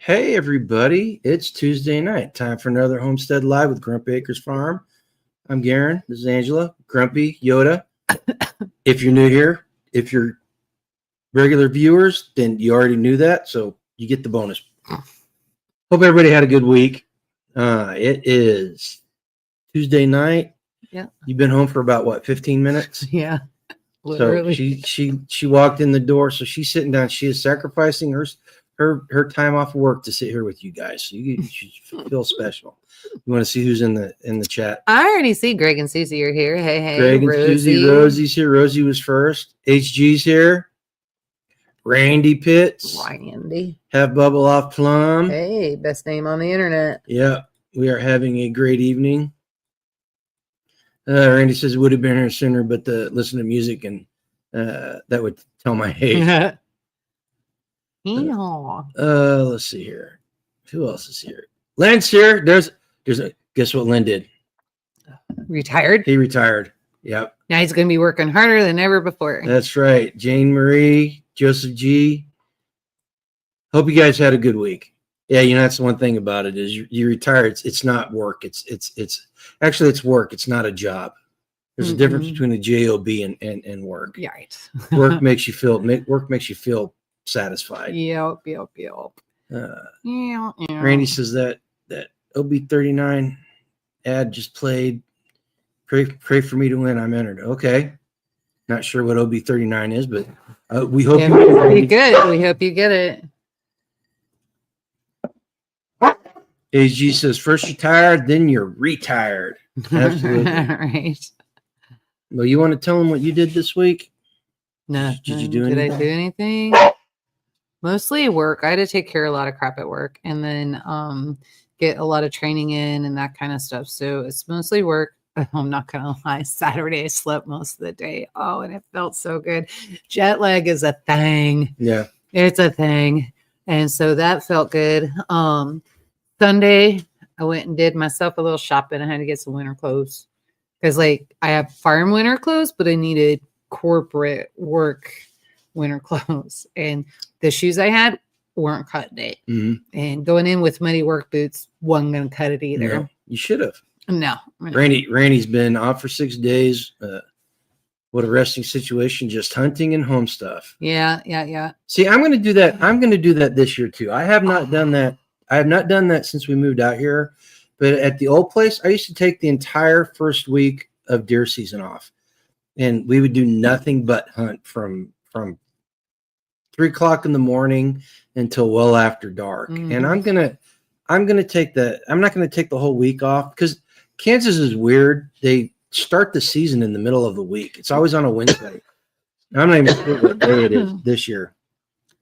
Hey everybody, it's Tuesday night. Time for another Homestead Live with Grumpy Acres Farm. I'm Garen. This is Angela, Grumpy, Yoda. If you're new here, if you're regular viewers, then you already knew that, so you get the bonus. Hope everybody had a good week. It is Tuesday night. Yeah. You've been home for about what, 15 minutes? Yeah. Literally. So she walked in the door, so she's sitting down. She is sacrificing her time off work to sit here with you guys. So you should feel special. You want to see who's in the chat? I already see Greg and Susie are here. Hey, Greg and Rosie. Susie. Rosie's here. Rosie was first. HG's here. Randy Pitts. Randy. Have Bubble Off Plum. Hey, best name on the internet. Yeah, we are having a great evening. Randy says it would have been here sooner, but listen to music and that would tell my age. Let's see here. Who else is here? Len's here. There's guess what Len did? Retired. He retired. Yep. Now he's going to be working harder than ever before. That's right. Jane Marie, Joseph G. Hope you guys had a good week. Yeah, that's the one thing about it is you retire. It's not work. It's actually it's work. It's not a job. There's a difference between a job and work. Yeah, right. Work makes you feel satisfied. Yep. Randy says that OB39 ad just played. Pray for me to win. I'm entered. Okay. Not sure what OB39 is, but we hope you get it. We hope you get it. AG says first you're tired, then you're retired. Absolutely. Right. Well, you want to tell them what you did this week? No. Did you do anything? Did I do anything? Mostly work. I had to take care of a lot of crap at work and then get a lot of training in and that kind of stuff. So it's mostly work. I'm not going to lie. Saturday, I slept most of the day. Oh, and it felt so good. Jet lag is a thing. Yeah. It's a thing. And so that felt good. Sunday, I went and did myself a little shopping. I had to get some winter clothes because I have farm winter clothes, but I needed corporate work winter clothes. And the shoes I had weren't cutting it. Mm-hmm. And going in with muddy work boots wasn't going to cut it either. No, you should have. No. Randy's been off for 6 days. What a resting situation, just hunting and home stuff. Yeah. See, I'm going to do that. I'm going to do that this year too. I have not done that. I have not done that since we moved out here. But at the old place, I used to take the entire first week of deer season off. And we would do nothing but hunt from 3:00 in the morning until well after dark. Mm-hmm. And I'm gonna take that. I'm not gonna take the whole week off because Kansas is weird. They start the season in the middle of the week. It's always on a Wednesday. I'm not even sure what day it is this year.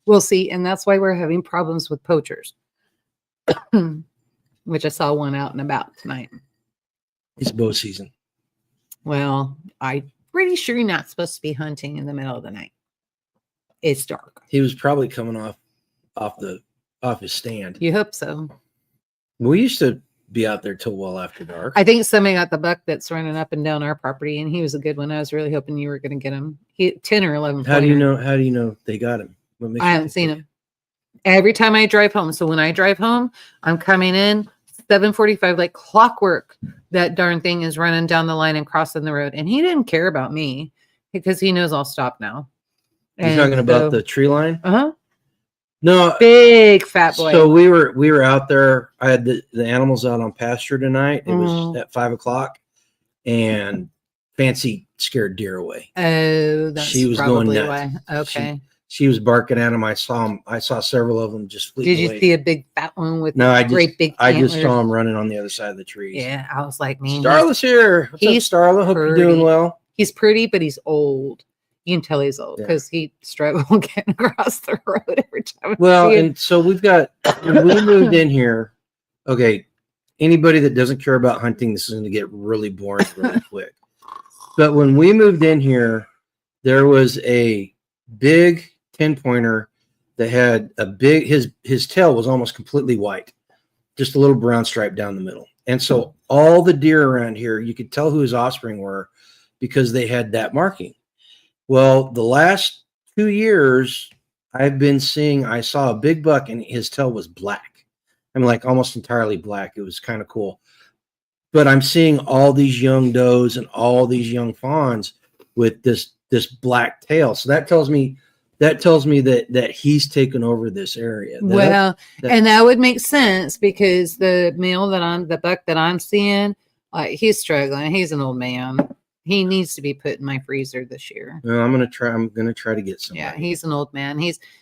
We'll see, and that's why we're having problems with poachers. Which I saw one out and about tonight. It's bow season. Well, I'm pretty sure you're not supposed to be hunting in the middle of the night. It's dark. He was probably coming off his stand. You hope so. We used to be out there till well after dark. I think somebody got the buck that's running up and down our property, and he was a good one. I was really hoping you were going to get him. 10 or 11. How do you know they got him? I haven't seen him. Every time I drive home. So when I drive home, I'm coming in 7:45 like clockwork. That darn thing is running down the line and crossing the road. And he didn't care about me because he knows I'll stop now. You're talking about the tree line? Uh-huh. No. Big fat boy. So we were out there. I had the animals out on pasture tonight. It was at 5:00 and Fancy scared deer away. Oh, that's she was probably going nuts. Why. Okay. She was barking at him. I saw several of them just flee away. Did you see a big fat one with great big antlers? I just saw him running on the other side of the trees. Yeah, I was like, man. Starla's here. What's up, Starla? Hope you're doing well. He's pretty, but he's old. You can tell he's old because he struggled getting across the road every time. Well, and so we've got, when we moved in here, okay, anybody that doesn't care about hunting, this is going to get really boring really quick. But when we moved in here, there was a big 10-pointer that had a big, his tail was almost completely white, just a little brown stripe down the middle. And so all the deer around here, you could tell who his offspring were because they had that marking. Well, the last 2 years, I've been seeing, I saw a big buck and his tail was black. I mean, like almost entirely black. It was kind of cool. But I'm seeing all these young does and all these young fawns with this black tail. So that tells me that he's taken over this area. Well, and that would make sense because the buck that I'm seeing, he's struggling. He's an old man. He needs to be put in my freezer this year. Well, I'm gonna try to get some. Yeah, he's an old man.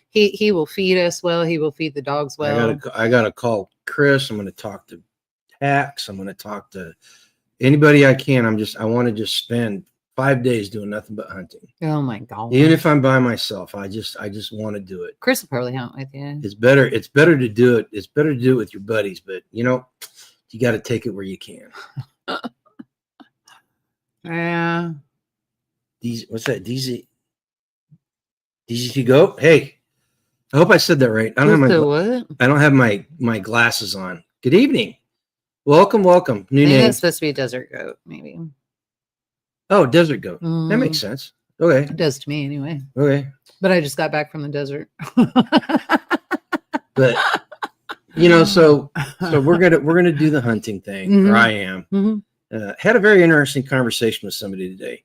He will feed us well. He will feed the dogs well. I gotta call Chris. I'm gonna talk to Tax. I'm gonna talk to anybody I can. I want to just spend 5 days doing nothing but hunting. Oh my God. Even if I'm by myself, I just want to do it. Chris will probably hunt with you. It's better to do it. It's better to do it with your buddies, but you got to take it where you can. Yeah. What's that? DZ to go? Hey, I hope I said that right. I don't have my glasses on. Good evening. Welcome. New name. It's supposed to be a desert goat, maybe. Oh, desert goat. That makes sense. Okay. It does to me anyway. Okay. But I just got back from the desert. But so we're gonna do the hunting thing. Mm-hmm. Or I am. Mm-hmm. Had a very interesting conversation with somebody today.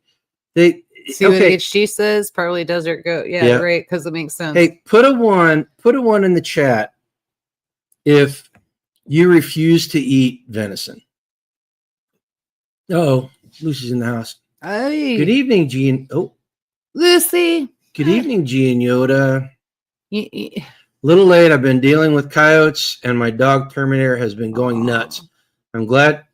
See what HG says? Probably desert goat. Yeah, right. Because it makes sense. Hey, put a one in the chat if you refuse to eat venison. Oh, Lucy's in the house. Hey. Good evening, G. Lucy. Good evening, G and Yoda. Little late. I've been dealing with coyotes, and my dog Terminator has been going nuts. I'm glad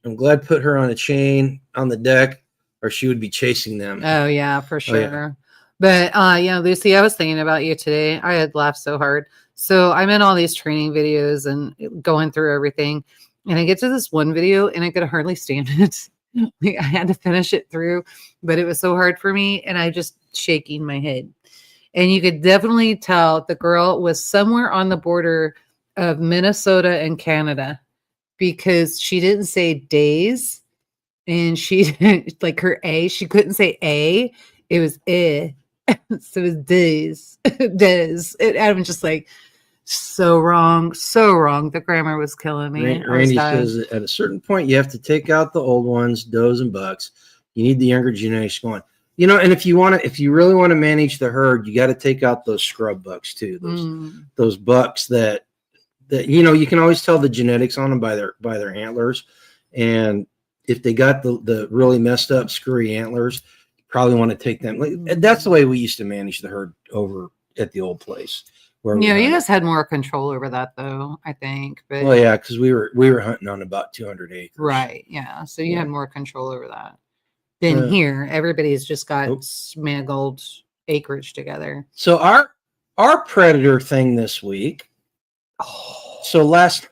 put her on a chain on the deck, or she would be chasing them. Oh yeah, for sure. Oh, yeah. But Lucy, I was thinking about you today. I had laughed so hard. So I'm in all these training videos and going through everything, and I get to this one video and I could hardly stand it. I had to finish it through, but it was so hard for me, and I just shaking my head. And you could definitely tell the girl was somewhere on the border of Minnesota and Canada, because she didn't say days, and she didn't like her A. She couldn't say A. It was eh. So it was days. Days. And I'm just like, so wrong. The grammar was killing me. Randy says that at a certain point you have to take out the old ones, does and bucks. You need the younger genetics going. And if you really want to manage the herd, you got to take out those scrub bucks too. Those bucks that you can always tell the genetics on them by their antlers, and if they got the really messed up screwy antlers, you probably want to take them. That's the way we used to manage the herd over at the old place. You guys had more control over that, though, I think. But well, yeah, because we were hunting on about 200 acres. Right. Yeah. So you had more control over that than here. Everybody's just got smaggled acreage together. So our predator thing this week. So last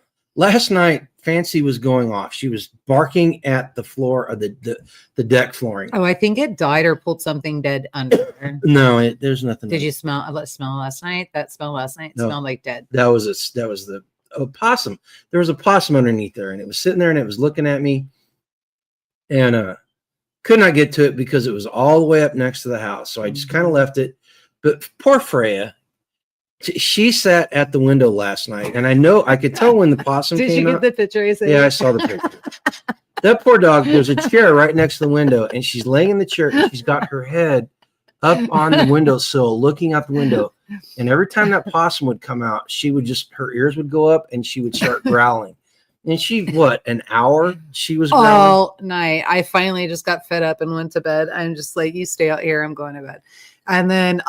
night, Fancy was going off. She was barking at the floor of the deck flooring. Oh, I think it died or pulled something dead under. No, there's nothing. Did you smell last night? That smell last night smelled like dead. That was the possum. There was a possum underneath there, and it was sitting there, and it was looking at me, and could not get to it because it was all the way up next to the house. So I just kind of left it. But poor Freya. She sat at the window last night, and I could tell when the possum came out. Did you get the picture? Yeah, I saw the picture. That poor dog, there's a chair right next to the window, and she's laying in the chair, and she's got her head up on the windowsill, looking out the window. And every time that possum would come out, her ears would go up, and she would start growling. And an hour she was growling? All night. I finally just got fed up and went to bed. I'm just like, you stay out here, I'm going to bed. And then,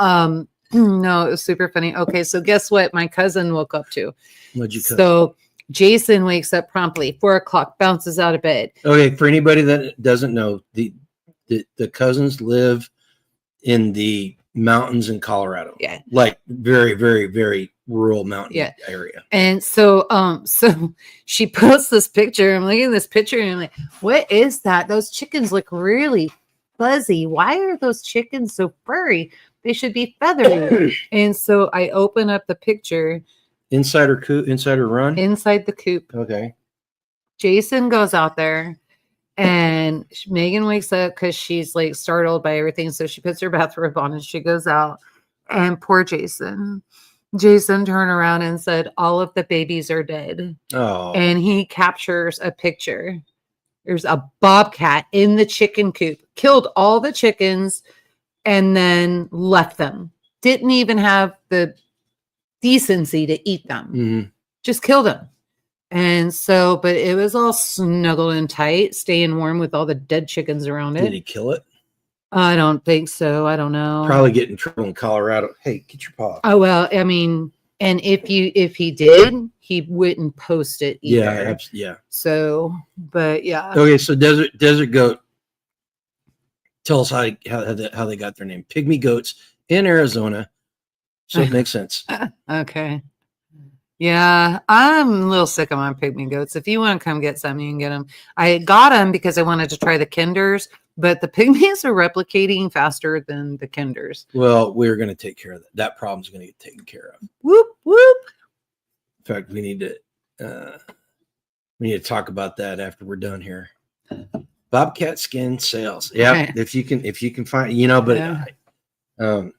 no, it was super funny. Okay, so guess what my cousin woke up to? What'd you So Jason wakes up promptly, 4:00, bounces out of bed. Okay, for anybody that doesn't know, the cousins live in the mountains in Colorado. Yeah. Like very, very, very rural mountain area. And so she posts this picture. I'm looking at this picture and I'm like, what is that? Those chickens look really fuzzy. Why are those chickens so furry? They should be feathery. And so I open up the picture. Inside her run? Inside the coop. Okay. Jason goes out there, and Megan wakes up because she's like startled by everything. So she puts her bathrobe on and she goes out. And poor Jason. Jason turned around and said, all of the babies are dead. Oh, And he captures a picture. There's a bobcat in the chicken coop, killed all the chickens, and then left them. Didn't even have the decency to eat them. mhm. Just killed them. And so, but it was all snuggled and tight, staying warm with all the dead chickens around Did it. he kill it? I don't think so. I don't know. Probably get in trouble in Colorado. Hey, get your paw. Oh, well, I mean, and if he did, he wouldn't post it either. Yeah, yeah. So, but yeah. Okay, so desert goat. Tell us how they got their name. Pygmy goats in Arizona. So it makes sense. Okay. Yeah, I'm a little sick of my pygmy goats. If you want to come get some, you can get them. I got them because I wanted to try the kinders, but the pygmies are replicating faster than the kinders. Well, we're going to take care of that. That problem's going to get taken care of. Whoop whoop. In fact, we need to talk about that after we're done here. Bobcat skin sales. Yeah, Okay. if you can find, but Yeah.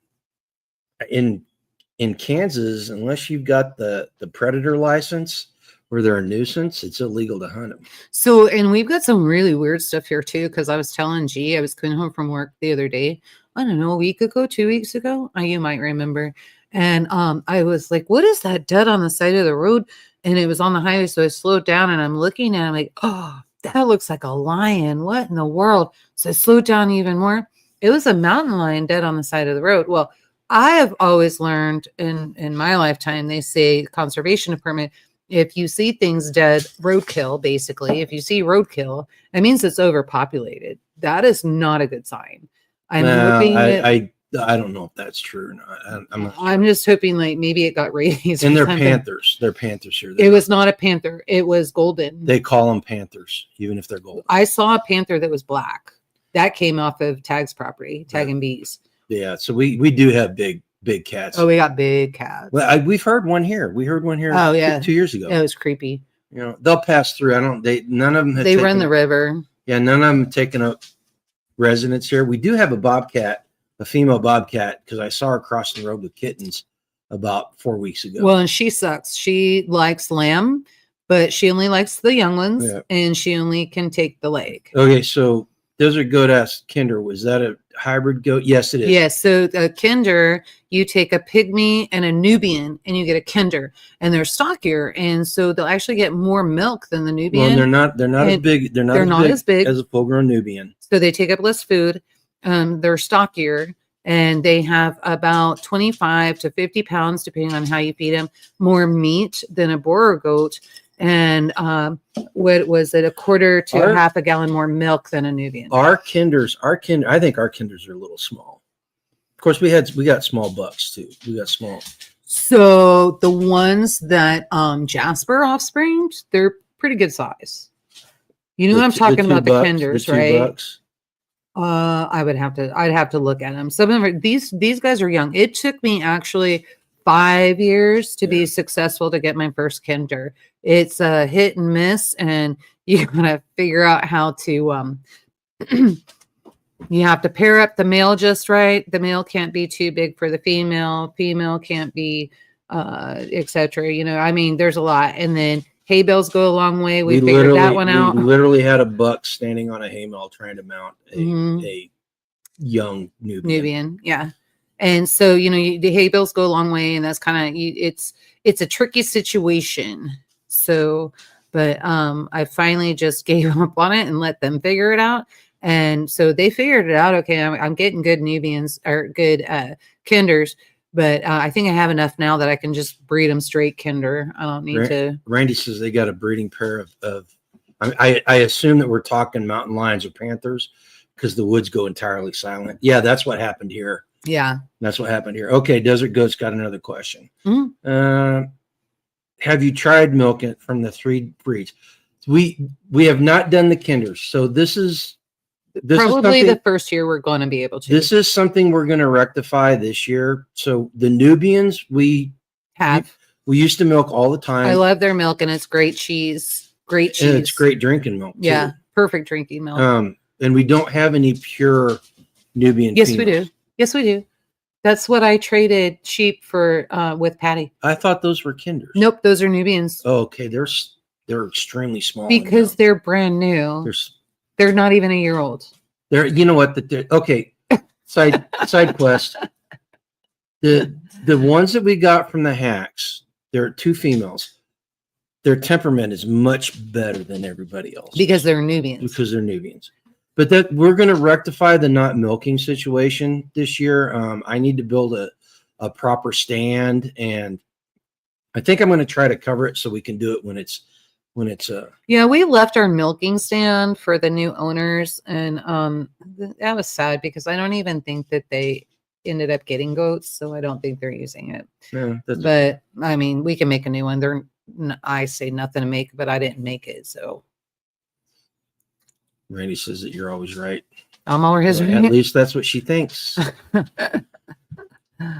In Kansas, unless you've got the predator license or they're a nuisance, it's illegal to hunt them. So, and we've got some really weird stuff here too, because I was telling G, I was coming home from work the other day. I don't know, a week ago, 2 weeks ago. You might remember. And I was like, what is that dead on the side of the road? And it was on the highway. So I slowed down and I'm looking at it, I'm like, oh, that looks like a lion. What in the world? So I slowed down even more. It was a mountain lion dead on the side of the road. Well, I have always learned in my lifetime, they say conservation department, if you see things dead, roadkill, basically, if you see roadkill, it means it's overpopulated. That is not a good sign. I'm hoping I don't know if that's true or not. I'm just hoping like maybe it got raised. And they're panthers. They're panthers here. It was not a panther. It was golden. They call them panthers, even if they're golden. I saw a panther that was black. That came off of Tag's property, Tag and Bees. Yeah, so we do have big cats. Oh, we got big cats. Well, we've heard one here. We heard one here. Oh yeah, 2 years ago. It was creepy. They'll pass through. None of them. They run the river. Yeah, none of them taken up residence here. We do have a bobcat, a female bobcat, because I saw her crossing the road with kittens about 4 weeks ago. Well, and she sucks. She likes lamb, but she only likes the young ones, and she only can take the leg. Okay, so Desert Goat asked Kinder, was that a hybrid goat? Yes, it is. Yes. So a kinder, you take a pygmy and a Nubian, and you get a kinder, and they're stockier, and so they'll actually get more milk than the Nubian. Well, they're not as big. They're not as big as a full-grown Nubian. So they take up less food. They're stockier, and they have about 25 to 50 pounds, depending on how you feed them, more meat than a Boer goat. And what was it, a quarter to half a gallon more milk than a Nubian? I think our kinders are a little small. Of course, we got small bucks too. We got small. So the ones that Jasper offspring, they're pretty good size. You know what I'm talking about, the kinders, right? Bucks. I'd have to look at them. Some of them these guys are young. It took me actually 5 years to be successful to get my first kinder. It's a hit and miss, and you gotta figure out how to you have to pair up the male just right. The male can't be too big for the female. Female can't be etc. I mean, there's a lot. And then hay bales go a long way. We figured that one out. We literally had a buck standing on a hay bale trying to mount a young Nubian. Yeah. And so, the hay bales go a long way, and that's kind of, it's a tricky situation. So, but I finally just gave up on it and let them figure it out. And so they figured it out. Okay, I'm getting good Nubians or good kinders, but I think I have enough now that I can just breed them straight kinder. I don't need to. Randy says they got a breeding pair of I assume that we're talking mountain lions or panthers, because the woods go entirely silent. Yeah, that's what happened here. Yeah. That's what happened here. Okay, Desert Goat's got another question. Mm-hmm. Have you tried milking from the 3 breeds? We have not done the kinders, so this is probably the first year we're going to be able to. This is something we're going to rectify this year. So the Nubians we used to milk all the time. I love their milk, and it's great cheese. Great cheese. And it's great drinking milk too. Yeah, perfect drinking milk. And we don't have any pure Nubian. Yes, females. We do. Yes, we do. That's what I traded sheep for with Patty. I thought those were Kinders. Nope, those are Nubians. Oh, okay, they're extremely small. Because they're brand new. They're not even a year old. They're you know what okay. Side quest. The ones that we got from the hacks, there are 2 females. Their temperament is much better than everybody else because they're Nubians. Because they're Nubians. But that we're going to rectify the not milking situation this year. I need to build a proper stand, and I think I'm going to try to cover it so we can do it when it's Yeah, we left our milking stand for the new owners, and that was sad because I don't even think that they ended up getting goats, so I don't think they're using it. Yeah, but I mean, we can make a new one. I say nothing to make, but I didn't make it, so. Randy says that you're always right. I'm always right. At least that's what she thinks.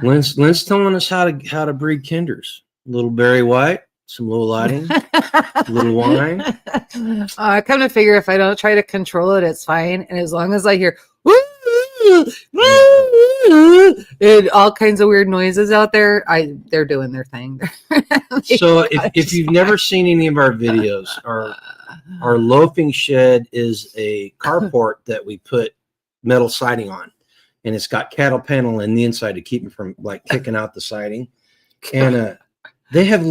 Lynn's telling us how to breed Kinders. A little Barry White, some low lighting, a little wine. I come to figure if I don't try to control it, it's fine. And as long as I hear and all kinds of weird noises out there, they're doing their thing. So if you've never seen any of our videos, our loafing shed is a carport that we put metal siding on, and it's got cattle panel in the inside to keep them from like kicking out the siding. And they have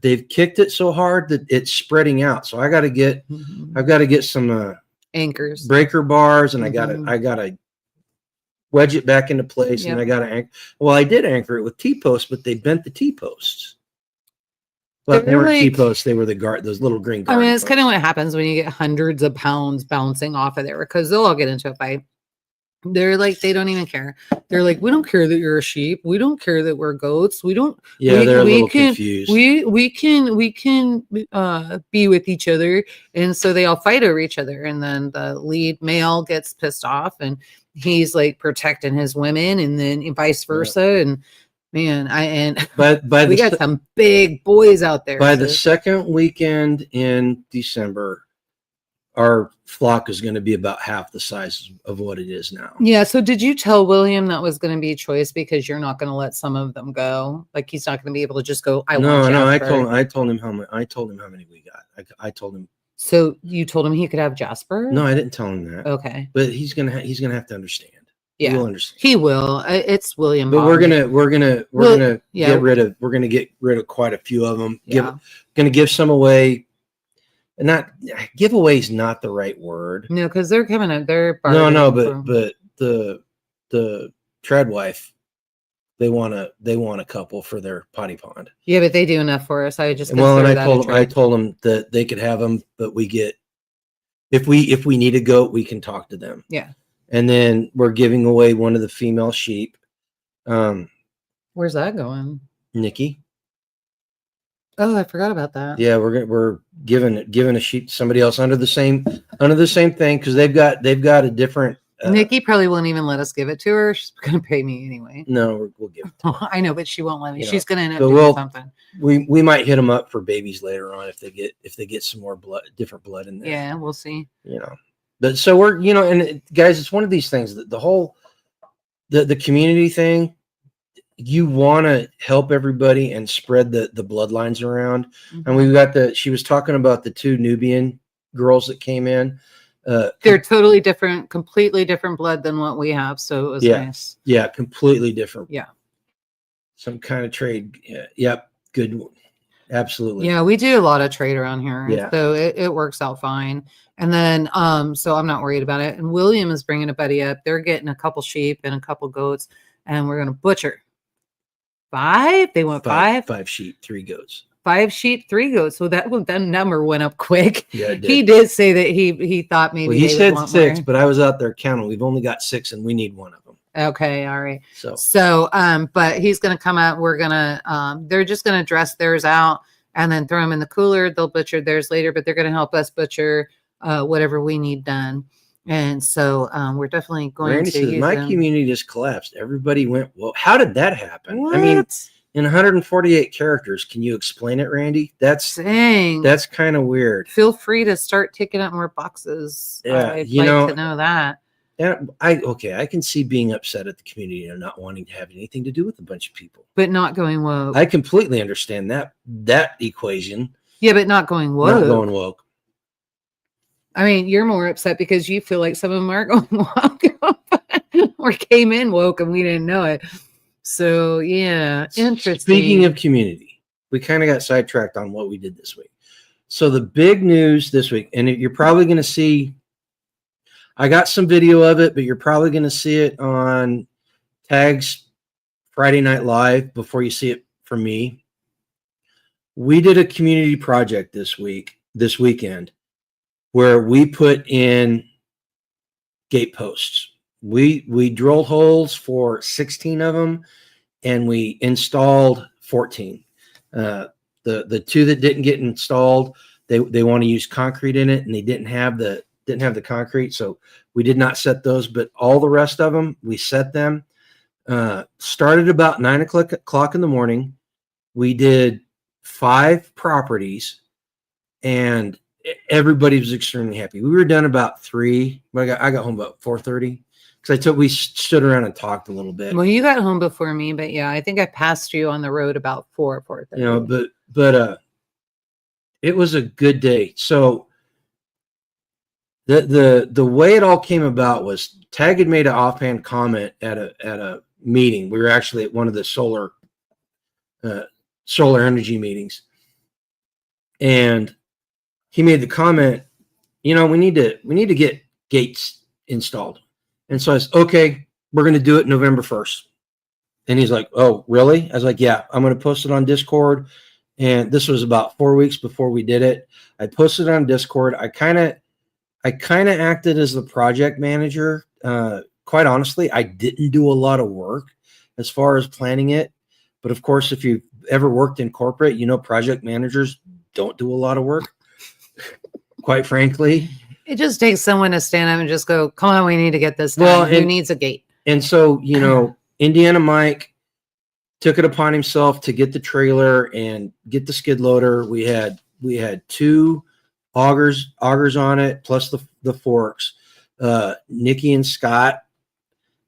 they've kicked it so hard that it's spreading out. So I've got to get some anchors, breaker bars, and I gotta wedge it back into place. Yep. And I gotta anchor. Well, I did anchor it with T-posts, but they bent the T-posts. But they weren't T-posts; they were those little green. I mean, it's kind of what happens when you get hundreds of pounds bouncing off of there, because they'll all get into a fight. They're like, they don't even care. They're like, we don't care that you're a sheep. We don't care that we're goats. We don't. Yeah, they're a little confused. We can be with each other, and so they all fight over each other. And then the lead male gets pissed off, and he's like protecting his women, and then vice versa. Yeah. And man, we got some big boys out there. By the second weekend in December, our flock is going to be about half the size of what it is now. Yeah. So did you tell William that was going to be a choice because you're not going to let some of them go? Like he's not going to be able to just go. I told him how many we got. I told him. So you told him he could have Jasper? No, I didn't tell him that. Okay. But he's gonna have to understand. Yeah, he will understand. He will. It's William. But we're gonna get rid of quite a few of them. Yeah. Gonna give some away. Not giveaway is not the right word. No, because they're coming up. They're but the tread wife, they want a couple for their potty pond. Yeah, but they do enough for us. I told them that they could have them, but we get if we need a goat, we can talk to them. Yeah. And then we're giving away one of the female sheep. Where's that going? Nikki. Oh, I forgot about that. Yeah, we're giving a sheep to somebody else under the same thing because they've got a different. Nikki probably won't even let us give it to her. She's going to pay me anyway. No, we'll give it to her. I know, but she won't let me. She's going to end up doing something. We might hit them up for babies later on if they get some more different blood in there. Yeah, we'll see. But so we're and guys, it's one of these things that the whole the community thing. You want to help everybody and spread the bloodlines around. Mm-hmm. And we've got she was talking about the 2 Nubian girls that came in. They're totally different, completely different blood than what we have. So it was nice. Yeah. Completely different. Yeah. Some kind of trade. Yeah, yep. Good. Absolutely. Yeah. We do a lot of trade around here. Yeah. So it works out fine. And then, so I'm not worried about it. And William is bringing a buddy up. They're getting a couple sheep and a couple goats, and we're going to butcher. 5? They want 5? 5 sheep, 3 goats. 5 sheep, 3 goats. So that number went up quick. Yeah, it did. He did say that he thought maybe he said 6, but I was out there counting. We've only got 6, and we need 1 of them. Okay, all right. So but he's gonna come out. We're gonna they're just gonna dress theirs out and then throw them in the cooler. They'll butcher theirs later, but they're gonna help us butcher whatever we need done. And so we're definitely going Randy to says, use my them. Community just collapsed. Everybody went, well, how did that happen? What? I mean, in 148 characters, can you explain it, Randy? That's kind of weird. Feel free to start taking up more boxes. Yeah, I'd like to know that. And I can see being upset at the community and not wanting to have anything to do with a bunch of people. But not going woke. I completely understand that equation. Yeah, but not going woke. Not going woke. I mean, you're more upset because you feel like some of them aren't going woke or came in woke and we didn't know it. So yeah, interesting. Speaking of community, we kind of got sidetracked on what we did this week. So the big news this week, and you're probably going to see, I got some video of it, but you're probably going to see it on Tag's Friday Night Live before you see it from me. We did a community project this weekend, where we put in gate posts. We drilled holes for 16 of them, and we installed 14. The two that didn't get installed, they want to use concrete in it, and they didn't have the concrete, so we did not set those. But all the rest of them, we set them. Started about 9:00 in the morning. We did 5 properties, and everybody was extremely happy. We were done about 3, but I got home about 4:30 because we stood around and talked a little bit. Well, you got home before me, but yeah, I think I passed you on the road about 4:30. You know, but it was a good day. So the way it all came about was Tag had made an offhand comment at a meeting. We were actually at one of the solar energy meetings, and he made the comment, we need to get gates installed. And so I said, okay, we're going to do it November 1st. And he's like, oh, really? I was like, yeah, I'm going to post it on Discord. And this was about 4 weeks before we did it. I posted it on Discord. I kind of acted as the project manager. Quite honestly, I didn't do a lot of work as far as planning it. But of course, if you've ever worked in corporate, project managers don't do a lot of work. Quite frankly, it just takes someone to stand up and just go, come on, we need to get this done. Well, Who needs a gate? And so, Indiana Mike took it upon himself to get the trailer and get the skid loader. We had 2 augers on it, plus the forks. Nikki and Scott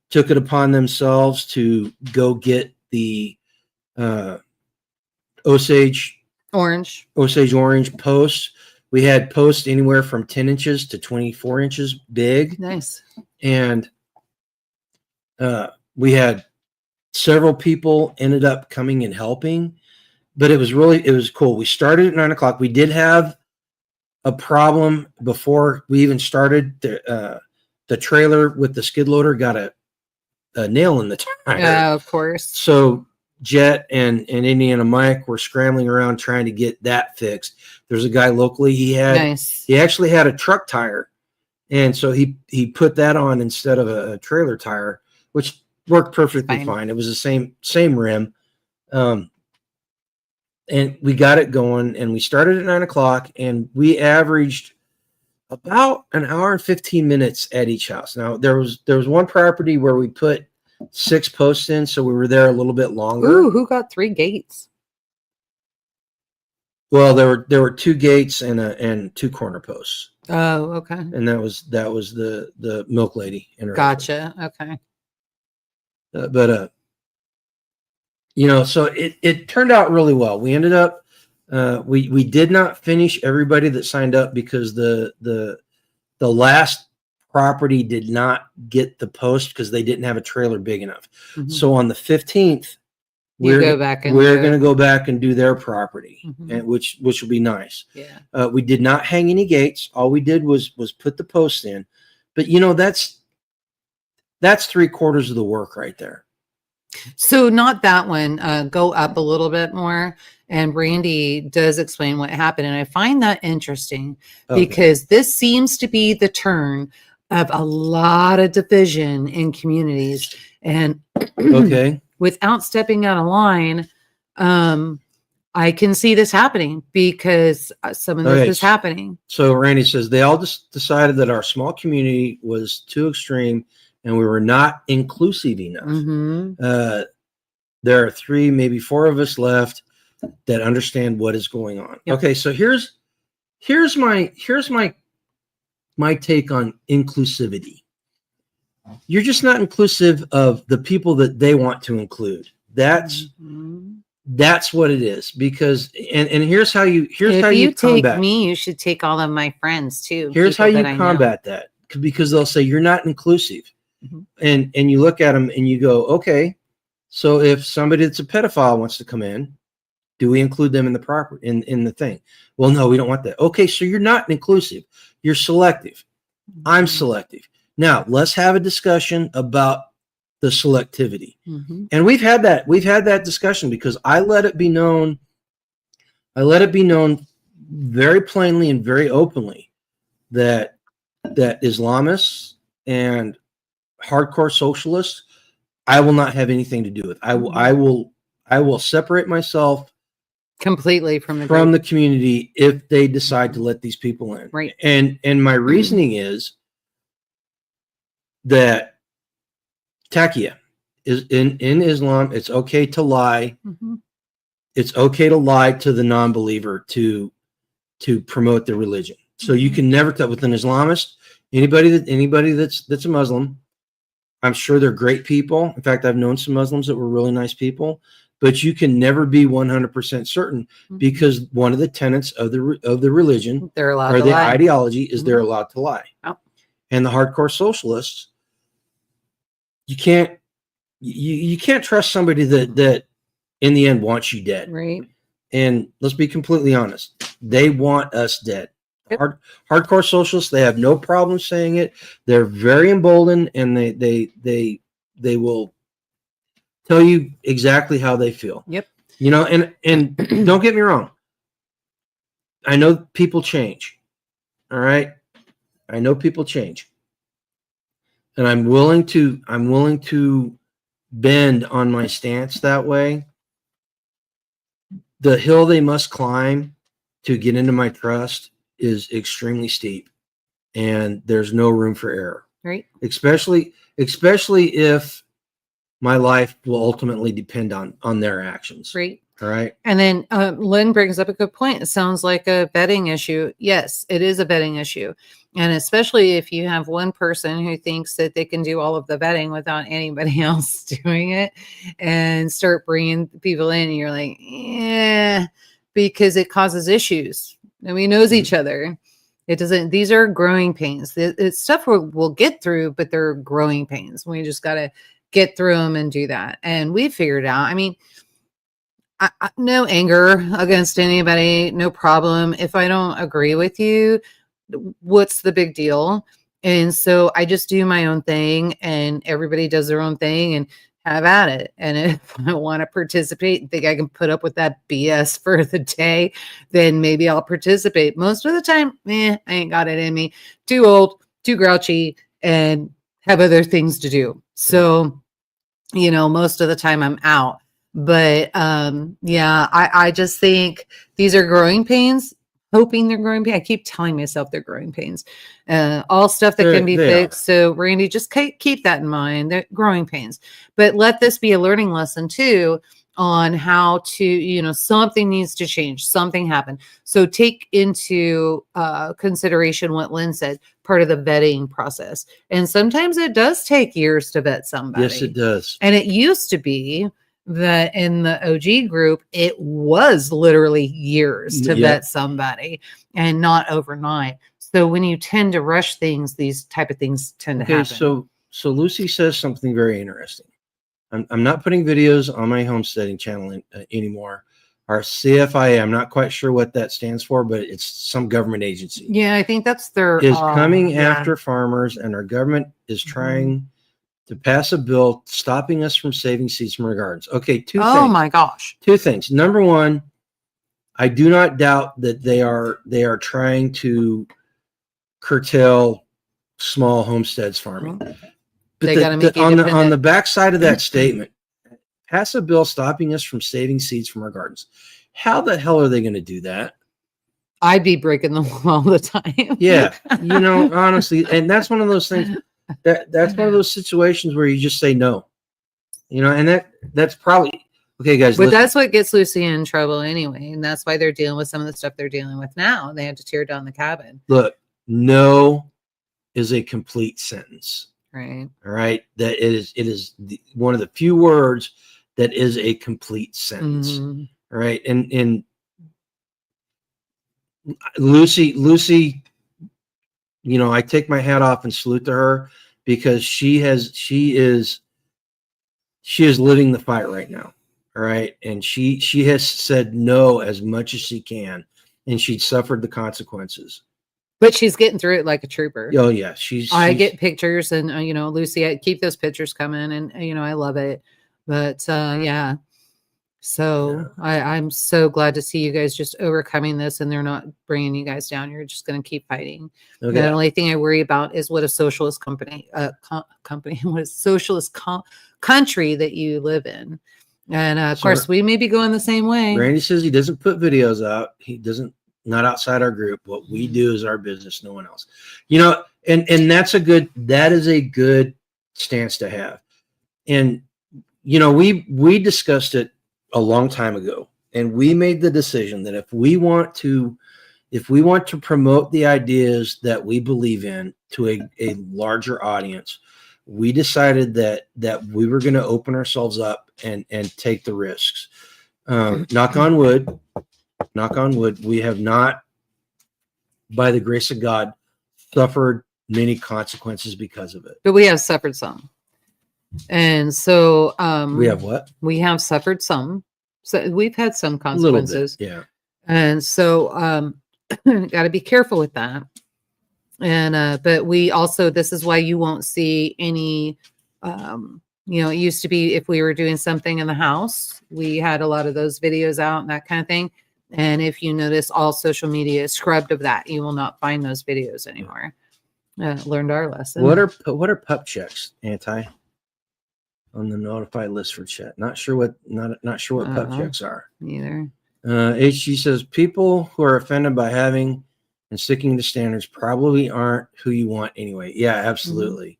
took it upon themselves to go get the Osage Orange posts. We had posts anywhere from 10 inches to 24 inches big. Nice. And we had several people ended up coming and helping, but it was cool. We started at 9:00. We did have a problem before we even started. The trailer with the skid loader got a nail in the tire. Yeah, of course. So Jet and Indiana Mike were scrambling around trying to get that fixed. There's a guy locally. He actually had a truck tire, and so he put that on instead of a trailer tire, which worked perfectly fine. It was the same rim, and we got it going. And we started at 9:00, and we averaged about an hour and 15 minutes at each house. Now there was one property where we put 6 posts in, so we were there a little bit longer. Ooh, who got 3 gates? Well, there were 2 gates and 2 corner posts. Oh, okay. And that was the milk lady. Gotcha. Okay. So it turned out really well. We ended up we did not finish everybody that signed up because the last property did not get the post because they didn't have a trailer big enough. Mm-hmm. So on the 15th, we're going to go back and do their property, mm-hmm. and which will be nice. Yeah. We did not hang any gates. All we did was put the posts in, but that's 3/4 of the work right there. So not that one. Go up a little bit more. And Randy does explain what happened. And I find that interesting because this seems to be the turn of a lot of division in communities. And without stepping out of line, I can see this happening because some of this is happening. So Randy says they all just decided that our small community was too extreme and we were not inclusive enough. Mm-hmm. There are 3, maybe 4 of us left that understand what is going on. Yep. Okay, so here's my take on inclusivity. you're just not inclusive of the people that they want to include. That's what it is. Because and here's how you take combat me, you should take all of my friends too. Here's how you combat that, because they'll say you're not inclusive. And you look at them and you go, okay, so if somebody that's a pedophile wants to come in, do we include them in the proper in the thing? Well, no, we don't want that. Okay, so you're not inclusive. You're selective. I'm selective. Now, let's have a discussion about the selectivity. And we've had that discussion, because I let it be known very plainly and very openly that Islamists and hardcore socialists, I will not have anything to do with. I will separate myself completely from the community if they decide to let these people in. Right. And my reasoning is that taqiyya is in Islam. It's okay to lie. It's okay to lie to the non-believer to promote the religion. So you can never tell with an Islamist, anybody that's a Muslim. I'm sure they're great people. In fact, I've known some Muslims that were really nice people, but you can never be 100% certain, because one of the tenets of the religion they're allowed or to the lie. ideology is they're allowed to lie. Oh. And the hardcore socialists, you can't trust somebody that in the end wants you dead. Right. And let's be completely honest, they want us dead. Yep. Hardcore socialists, they have no problem saying it. They're very emboldened, and they will tell you exactly how they feel. Yep. You know, and don't get me wrong. I know people change. All right. I know people change. And I'm willing to bend on my stance that way. The hill they must climb to get into my trust is extremely steep, and there's no room for error. Right. Especially if my life will ultimately depend on their actions. Right. All right. And then Lynn brings up a good point. It sounds like a vetting issue. Yes, it is a vetting issue. And especially if you have one person who thinks that they can do all of the vetting without anybody else doing it, and start bringing people in, and you're like, yeah, because it causes issues. And we knows each other. It doesn't, these are growing pains. It's stuff we'll get through, but they're growing pains. We just got to get through them and do that. And we figured out, I mean, no anger against anybody, no problem. If I don't agree with you, what's the big deal? And so I just do my own thing, and everybody does their own thing, and have at it. And if I want to participate and think I can put up with that BS for the day, then maybe I'll participate. Most of the time, I ain't got it in me. Too old, too grouchy, and have other things to do. So, you know, most of the time I'm out. But yeah, I just think these are growing pains. Hoping they're growing pains. I keep telling myself they're growing pains. All stuff that can be fixed. So Randy, just keep that in mind. They're growing pains. But let this be a learning lesson too on how to, you know, something needs to change. Something happened. So take into consideration what Lynn said, part of the vetting process. And sometimes it does take years to vet somebody. Yes, it does. And it used to be that in the OG group, it was literally years to vet somebody, and not overnight. So when you tend to rush things, these type of things tend to happen. So Lucy says something very interesting. I'm not putting videos on my homesteading channel anymore. Our CFIA, I'm not quite sure what that stands for, but it's some government agency. Yeah, I think that's their is coming after farmers, and our government is trying to pass a bill stopping us from saving seeds from our gardens. Okay, two things. Oh my gosh. Two things. Number one, I do not doubt that they are trying to curtail small homesteads farming. But They got to make on the backside of that statement, pass a bill stopping us from saving seeds from our gardens. How the hell are they going to do that? I'd be breaking the law all the time. Yeah, you know, honestly, and that's one of those things. That's one of those situations where you just say no, you know, and that's probably okay, guys. But that's what gets Lucy in trouble anyway, and that's why they're dealing with some of the stuff they're dealing with now. They had to tear down the cabin. Look, no is a complete sentence. Right. All right. That it is one of the few words that is a complete sentence. Mhm. All right. And Lucy, I take my hat off and salute to her because she is living the fight right now. All right. And she has said no as much as she can, and she'd suffered the consequences. But she's getting through it like a trooper. Oh yeah. I get pictures, and Lucy, I keep those pictures coming, and I love it. But yeah. So I'm so glad to see you guys just overcoming this, and they're not bringing you guys down. You're just going to keep fighting. Okay. The only thing I worry about is what a socialist what a socialist country that you live in. And of course, we may be going the same way. Randy says he doesn't put videos out. He doesn't, not outside our group. What we do is our business, no one else. And that is a good stance to have. And we discussed it a long time ago, and we made the decision that if we want to promote the ideas that we believe in to a larger audience, we decided that we were going to open ourselves up and take the risks. Knock on wood, we have not, by the grace of God, suffered many consequences because of it. But we have suffered some. And so We have what? We have suffered some. So we've had some consequences. A little bit, yeah. And so got to be careful with that. And but we also, this is why you won't see any it used to be if we were doing something in the house, we had a lot of those videos out and that kind of thing. And if you notice, all social media is scrubbed of that. You will not find those videos anymore. Learned our lesson. What are pup checks, Anti? On the notified list for chat. Not sure what pup checks are. Either. HG says people who are offended by having and sticking to standards probably aren't who you want anyway. Yeah, absolutely.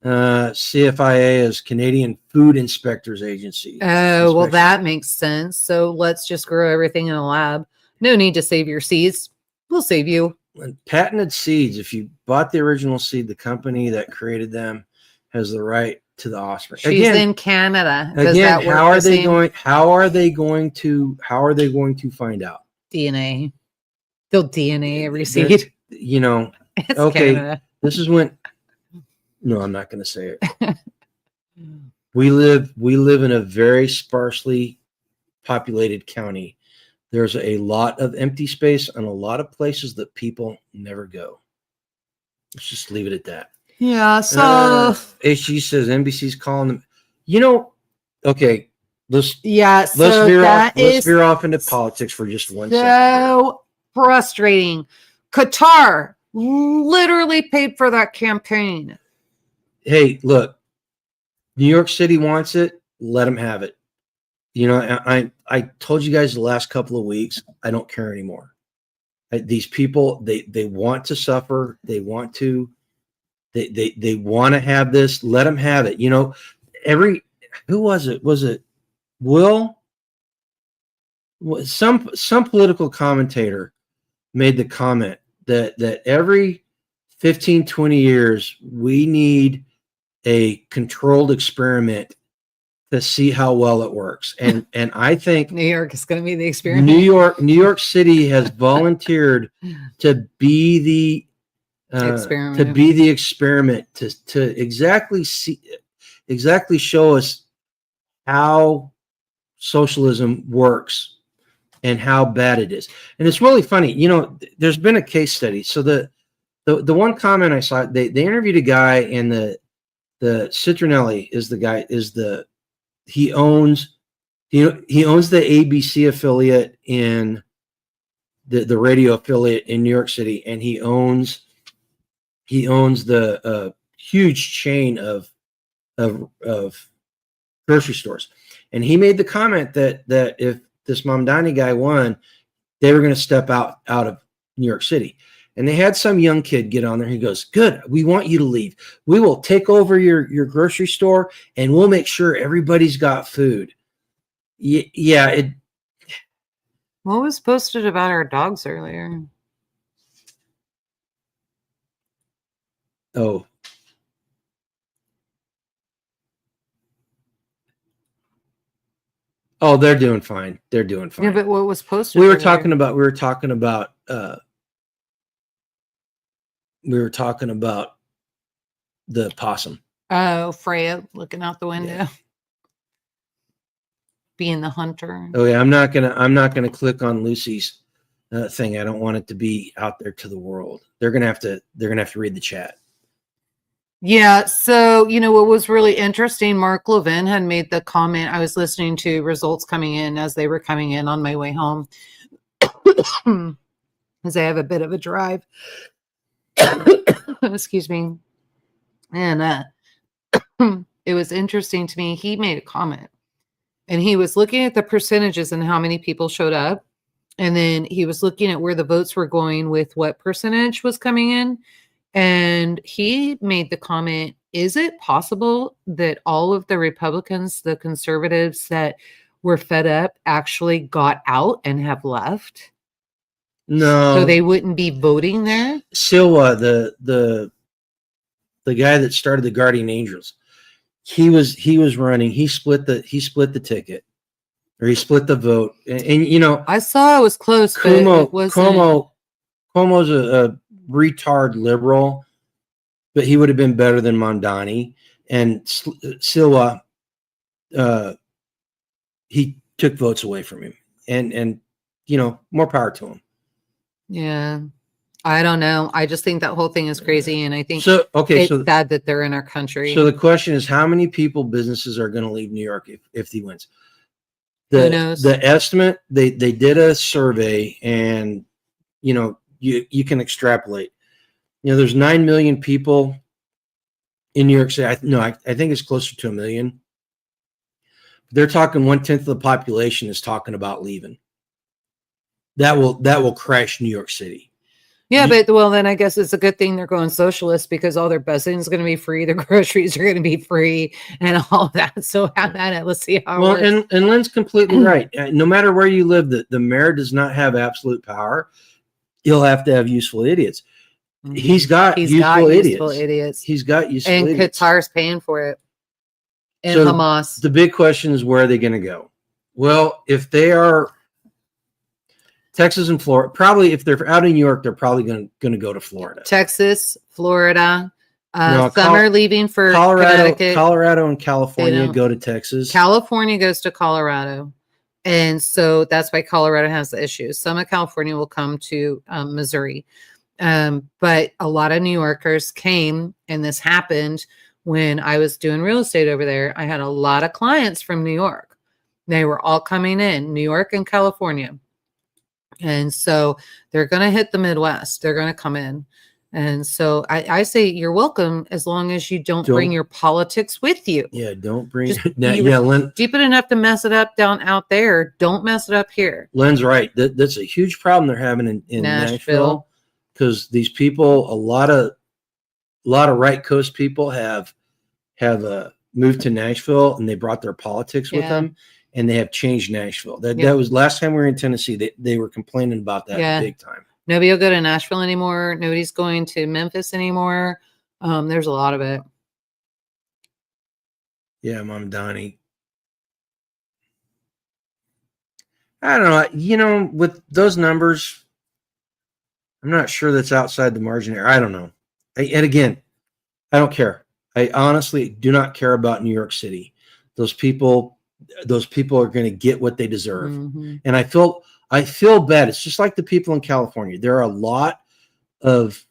CFIA is Canadian Food Inspectors Agency. Oh, well, that makes sense. So let's just grow everything in a lab. No need to save your seeds. We'll save you. And patented seeds. If you bought the original seed, the company that created them has the right to the offspring. She's in Canada. Again, how are they going to find out? DNA. They'll DNA every seed. It's okay. Canada. This is when. No, I'm not going to say it. We live in a very sparsely populated county. There's a lot of empty space and a lot of places that people never go. Let's just leave it at that. Yeah. So HG says NBC's calling them. Okay. Let's veer off into politics for just one second. So frustrating. Qatar literally paid for that campaign. Hey, look, New York City wants it. Let them have it. I told you guys the last couple of weeks, I don't care anymore. These people, they want to suffer. They want to have this. Let them have it. Who was it? Was it Will? Some political commentator made the comment that every 15, 20 years, we need a controlled experiment to see how well it works. And I think New York is going to be the experiment. New York City has volunteered to be the experiment to exactly show us how socialism works and how bad it is. And it's really funny. There's been a case study. So the one comment I saw, they interviewed a guy, and the Citronelli he owns the ABC affiliate in the radio affiliate in New York City, and he owns the huge chain of grocery stores. And he made the comment that if this Mamdani guy won, they were going to step out of New York City. And they had some young kid get on there. He goes, "Good, we want you to leave. We will take over your grocery store, and we'll make sure everybody's got food." Yeah. What was posted about our dogs earlier? Oh, Oh, they're doing fine. They're doing fine. Yeah, but what was posted? we were over there? talking about the possum. Oh, Freya looking out the window, being the hunter. Oh yeah, I'm not gonna click on Lucy's thing. I don't want it to be out there to the world. They're gonna have to read the chat. Yeah. So, what was really interesting, Mark Levin had made the comment. I was listening to results coming in as they were coming in on my way home, as I have a bit of a drive. Excuse me. And it was interesting to me. He made a comment and he was looking at the percentages and how many people showed up. And then he was looking at where the votes were going with what percentage was coming in. And he made the comment, is it possible that all of the Republicans, the conservatives that were fed up actually got out and have left? No. So they wouldn't be voting there? Silva, the guy that started the Guardian Angels, he was running. He split the ticket, or he split the vote. And I saw it was close, but it wasn't. Cuomo's a retard liberal, but he would have been better than Mondani. And Silva, he took votes away from him, and more power to him. Yeah, I don't know. I just think that whole thing is crazy, and I think it's sad that they're in our country. So the question is, how many businesses are going to leave New York if he wins? Who knows? The estimate, they did a survey, and you can extrapolate. There's 9 million people in New York City. I think it's closer to 1 million. They're talking 1/10 of the population is talking about leaving. That will crash New York City. Yeah, but then I guess it's a good thing they're going socialist, because all their busing is going to be free, the groceries are going to be free, and all that. So have at it. Let's see how it works. And Lynn's completely right. No matter where you live, the mayor does not have absolute power. He'll have to have useful idiots. He's got useful idiots. He's got useful idiots. And Qatar's paying for it. And so Hamas. The big question is, where are they going to go? Well, if they are Texas and Florida, probably if they're out in New York, they're probably going to go to Florida. Texas, Florida. Some are leaving for Connecticut. Colorado and California go to Texas. California goes to Colorado. And so that's why Colorado has the issue. Some of California will come to Missouri. But a lot of New Yorkers came, and this happened when I was doing real estate over there. I had a lot of clients from New York. They were all coming in, New York and California. And so they're going to hit the Midwest. They're going to come in. And so I say you're welcome, as long as you don't bring your politics with you. Yeah, don't bring Lynn, stupid enough to mess it up down out there. Don't mess it up here. Lynn's right. That's a huge problem they're having in Nashville, because these people, a lot of right coast people have moved to Nashville, and they brought their politics with them, and they have changed Nashville. That was last time we were in Tennessee. They were complaining about that big time. Nobody will go to Nashville anymore. Nobody's going to Memphis anymore. There's a lot of it. Yeah, Mom Donnie. I don't know. With those numbers, I'm not sure that's outside the margin here. I don't know. And again, I don't care. I honestly do not care about New York City. Those people are going to get what they deserve. Mm-hmm. And I feel bad. It's just like the people in California. There are a lot of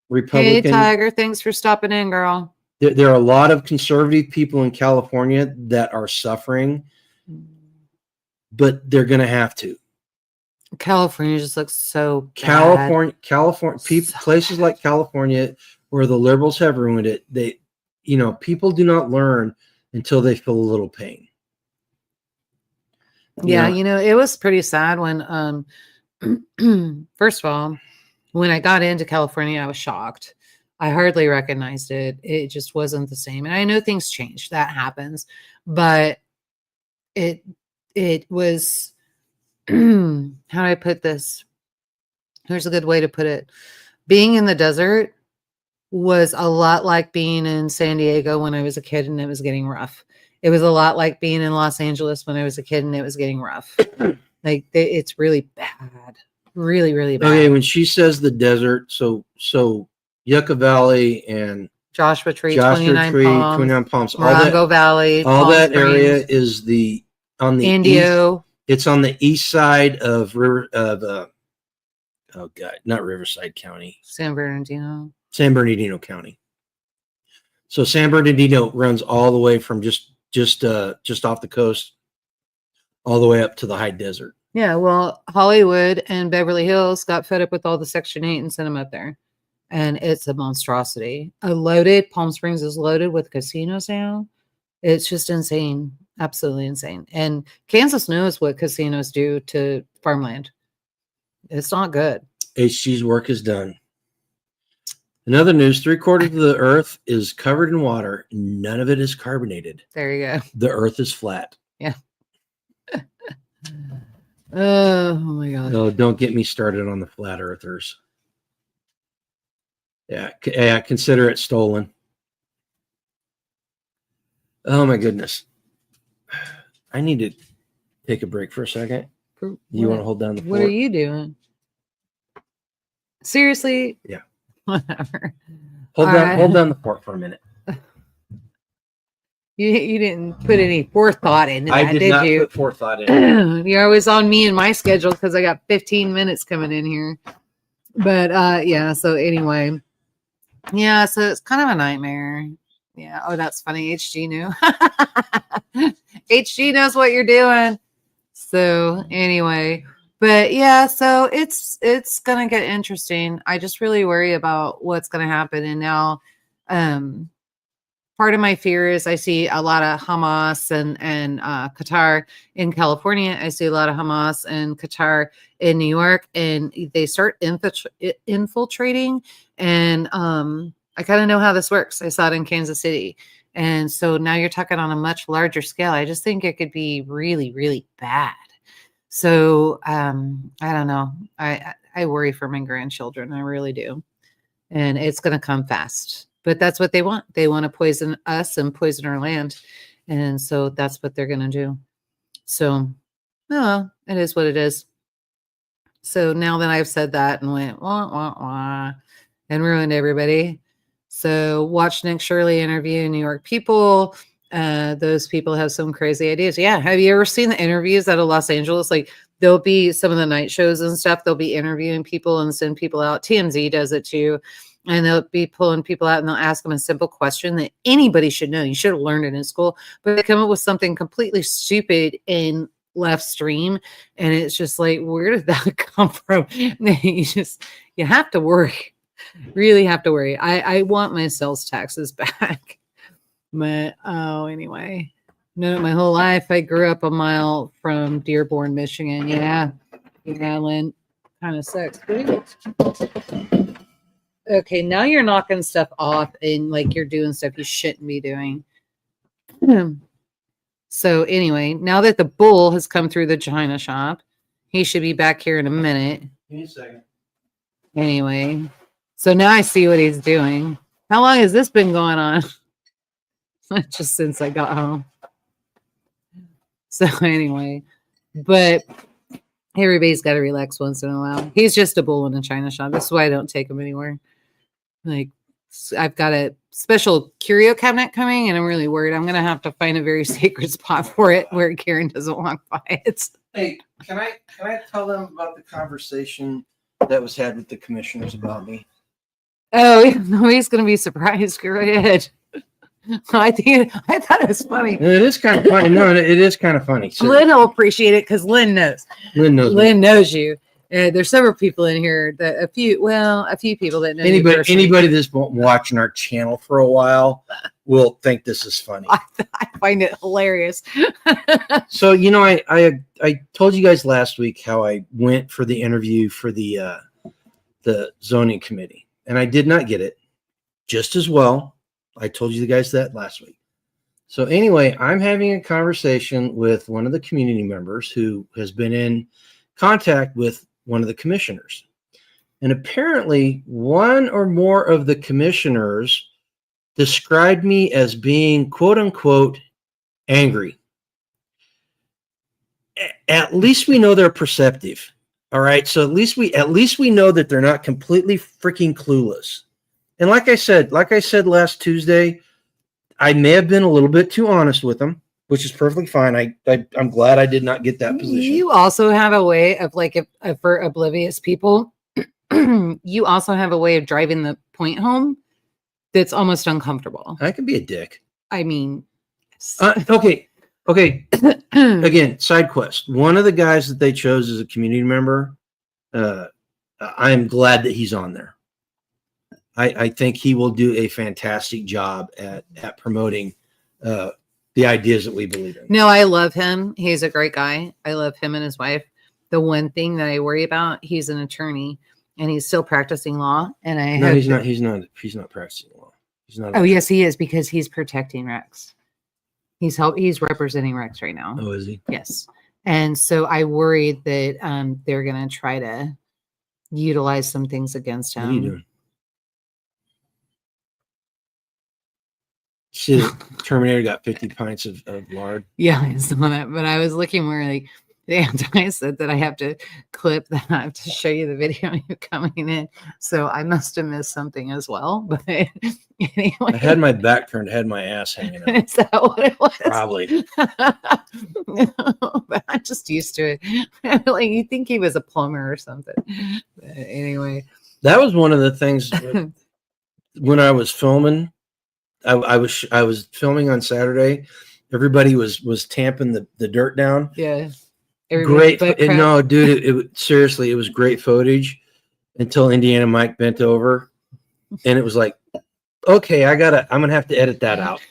Republican. Hey, Tiger, thanks for stopping in, girl. There are a lot of conservative people in California that are suffering, but they're going to have to. California just looks so bad. California, places like California, where the liberals have ruined it. People do not learn until they feel a little pain. Yeah, it was pretty sad when, first of all, when I got into California, I was shocked. I hardly recognized it. It just wasn't the same. And I know things change. That happens. But it was, how do I put this? Here's a good way to put it. Being in the desert was a lot like being in San Diego when I was a kid and it was getting rough. It was a lot like being in Los Angeles when I was a kid, and it was getting rough. Like it's really bad, really, really bad. Okay, when she says the desert, so Yucca Valley and Joshua Tree, Joshua 29 Tree, Palms, 29 Palms, Morongo Valley, all Palm that area Springs, is on the east. Indio, It's on the east side of oh god, not Riverside County, San Bernardino. San Bernardino County. So San Bernardino runs all the way from just off the coast, all the way up to the high desert. Yeah, well, Hollywood and Beverly Hills got fed up with all the Section 8 and sent them up there. And it's a monstrosity. Palm Springs is loaded with casinos now. It's just insane. Absolutely insane. And Kansas knows what casinos do to farmland. It's not good. HG's work is done. In other news, 3/4 of the earth is covered in water. None of it is carbonated. There you go. The earth is flat. Yeah. Oh my God. No, don't get me started on the flat earthers. Yeah, consider it stolen. Oh my goodness. I need to take a break for a second. You want to hold down the fort? What are you doing? Seriously? Yeah. Whatever. Hold down the fort for a minute. You didn't put any forethought into that, I did not you? put forethought in. You're always on me and my schedule because I got 15 minutes coming in here. But yeah, so anyway. Yeah, so it's kind of a nightmare. Yeah. Oh, that's funny. HG knew. HG knows what you're doing. So anyway, but yeah, so it's gonna get interesting. I just really worry about what's gonna happen. And now part of my fear is I see a lot of Hamas and Qatar in California. I see a lot of Hamas and Qatar in New York, and they start infiltrating. And I kind of know how this works. I saw it in Kansas City. And so now you're talking on a much larger scale. I just think it could be really, really bad. So I don't know. I worry for my grandchildren. I really do. And it's going to come fast. But that's what they want. They want to poison us and poison our land. And so that's what they're going to do. So, oh, it is what it is. So now that I've said that and went, wah, wah, wah, and ruined everybody. So watch Nick Shirley interview New York people. Those people have some crazy ideas. Yeah. Have you ever seen the interviews out of Los Angeles? Like there'll be some of the night shows and stuff. They'll be interviewing people and send people out. TMZ does it too. And they'll be pulling people out and they'll ask them a simple question that anybody should know. You should have learned it in school, but they come up with something completely stupid in left stream. And it's just like, where did that come from? You have to worry. Really have to worry. I want my sales taxes back. But anyway, no, my whole life I grew up a mile from Dearborn, Michigan. Yeah, Lynn, kind of sucks. Okay, now you're knocking stuff off and like you're doing stuff you shouldn't be doing. So anyway, now that the bull has come through the China shop, he should be back here in a minute. Give me a second. Anyway, so now I see what he's doing. How long has this been going on? Just since I got home. So anyway, but everybody's got to relax once in a while. He's just a bull in a China shop. That's why I don't take him anywhere. Like I've got a special curio cabinet coming and I'm really worried. I'm going to have to find a very sacred spot for it where Karen doesn't walk by it. Hey, can I tell them about the conversation that was had with the commissioners about me? Oh, nobody's going to be surprised. Go ahead. I thought it was funny. It is kind of funny. No, it is kind of funny. So, Lynn will appreciate it because Lynn knows. Lynn knows. Lynn knows you. There's several people in here that a few people that know anybody that's been watching our channel for a while will think this is funny. I find it hilarious. So I told you guys last week how I went for the interview for the zoning committee, and I did not get it. Just as well, I told you guys that last week. So anyway, I'm having a conversation with one of the community members who has been in contact with one of the commissioners. And apparently one or more of the commissioners described me as being, quote unquote, angry. At least we know they're perceptive. All right. So at least we know that they're not completely freaking clueless. And like I said last Tuesday, I may have been a little bit too honest with them, which is perfectly fine. I'm glad I did not get that position. You also have a way of, like, if for oblivious people, you also have a way of driving the point home that's almost uncomfortable. I can be a dick. I mean, okay. Again, side quest. One of the guys that they chose as a community member, I am glad that he's on there. I think he will do a fantastic job at promoting the ideas that we believe in. No, I love him. He's a great guy. I love him and his wife. The one thing that I worry about, he's an attorney and he's still practicing law. And he's not practicing law. He's not. Oh, yes, he is, because he's protecting Rex. He's representing Rex right now. Oh, is he? Yes. And so I worry that they're going to try to utilize some things against him. What are you doing? See, Terminator got 50 pints of lard. Yeah, I saw that. But I was looking where, like, I said that I have to clip that. I have to show you the video of you coming in. So I must have missed something as well. But anyway, I had my back turned, had my ass hanging out. Is that what it was? Probably. No, but I'm just used to it. Like, you think he was a plumber or something. But anyway, that was one of the things when I was filming. I was filming on Saturday. Everybody was tamping the dirt down. Yeah. Great. No, dude, it seriously, it was great footage until Indiana Mike bent over, and it was like, okay, I'm gonna have to edit that out.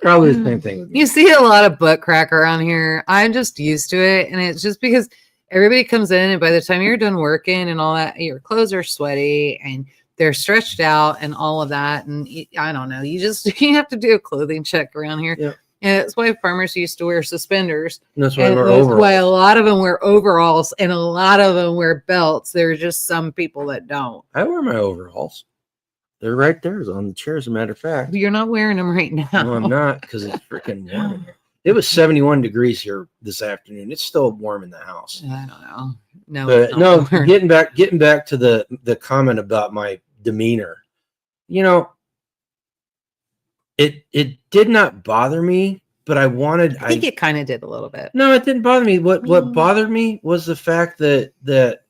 Probably the same thing. You see a lot of butt cracker on here. I'm just used to it, and it's just because everybody comes in, and by the time you're done working and all that, your clothes are sweaty and they're stretched out and all of that. And I don't know. You have to do a clothing check around here. Yeah. And that's why farmers used to wear suspenders. And that's why why a lot of them wear overalls and a lot of them wear belts. There's just some people that don't. I wear my overalls. They're right there on the chair, as a matter of fact. You're not wearing them right now. No, I'm not, because it's freaking warm in here. It was 71 degrees here this afternoon. It's still warm in the house. I don't know. No, but no. Getting back to the comment about my demeanor. You know, it did not bother me, but I think it kind of did a little bit. No, it didn't bother me. What bothered me was the fact that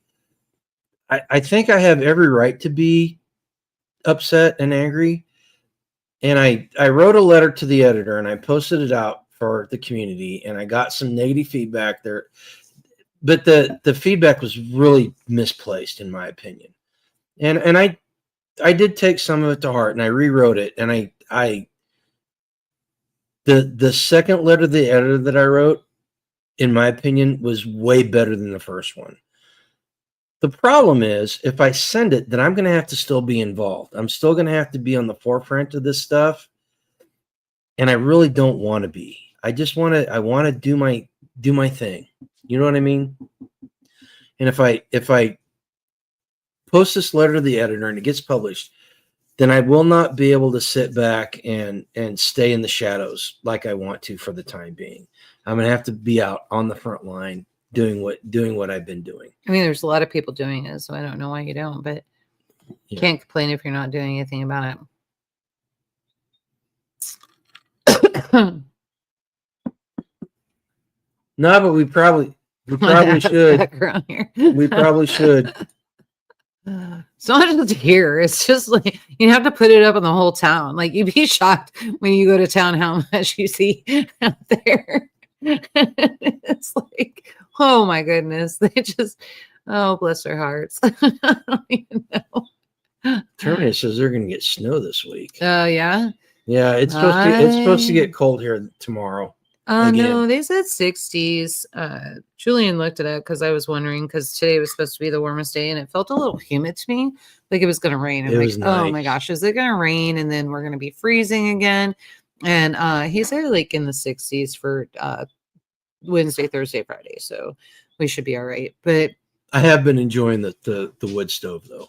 I think I have every right to be upset and angry. And I wrote a letter to the editor and I posted it out for the community, and I got some negative feedback there. But the feedback was really misplaced, in my opinion. And I did take some of it to heart, and I rewrote it. And the second letter to the editor that I wrote, in my opinion, was way better than the first one. The problem is, if I send it, then I'm going to have to still be involved. I'm still going to have to be on the forefront of this stuff, and I really don't want to be. I want to do my thing. You know what I mean? And if I post this letter to the editor and it gets published, then I will not be able to sit back and stay in the shadows like I want to for the time being. I'm going to have to be out on the front line doing what I've been doing. I mean, there's a lot of people doing it, so I don't know why you don't, but you can't complain if you're not doing anything about it. No, but we probably should. We probably should. It's not just here. It's just like you have to put it up in the whole town. Like, you'd be shocked when you go to town how much you see out there. It's like, oh my goodness. They just, oh, bless their hearts. I don't even know. Terminator says they're going to get snow this week. Oh, yeah? Yeah, it's supposed to get cold here tomorrow. No, they said 60s. Julian looked it up because I was wondering, because today was supposed to be the warmest day and it felt a little humid to me, like it was going to rain. I'm like, oh my gosh, is it going to rain? And then we're going to be freezing again. And he said like in the 60s for Wednesday, Thursday, Friday. So we should be all right. But I have been enjoying the wood stove though.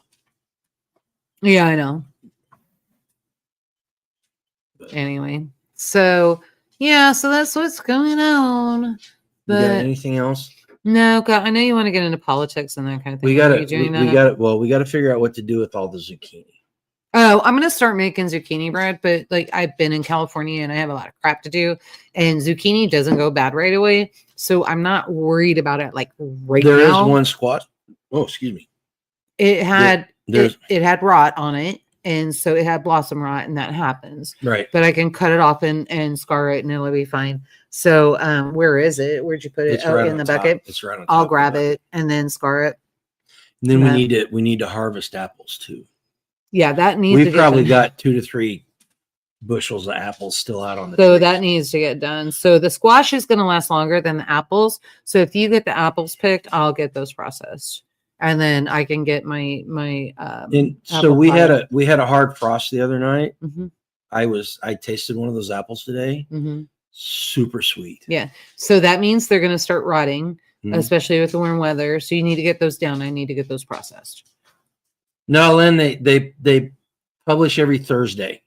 Yeah, I know. But anyway, so Yeah, so that's what's going on. You got But anything else? no, God, I know you want to get into politics and that kind of thing. We Are got you to doing we that? got to well, we got to figure out what to do with all the zucchini. Oh, I'm gonna start making zucchini bread, but like I've been in California and I have a lot of crap to do, and zucchini doesn't go bad right away, so I'm not worried about it like right There is now. one squash. Oh, excuse me. It had There's it had rot on it, and so it had blossom rot, and that happens. right. But I can cut it off and scar it, and it'll be fine. So, where is it? Where'd you put it? It's Oh, right in on the top. bucket. It's right on top. I'll of the grab bucket. it and then scar it. And then Yeah. we need to harvest apples too. Yeah, that needs to We've get probably done. got 2 to 3 bushels of apples still out on the So tree. that needs to get done. So the squash is going to last longer than the apples. So if you get the apples picked, I'll get those processed, and then I can get my And so apple we pie. had a hard frost the other night. Mhm, I tasted one of those apples today. mhm. Super sweet. Yeah. So that means they're going to start rotting, Mhm. especially with the warm weather. So you need to get those down. I need to get those processed. No, Len, they publish every Thursday.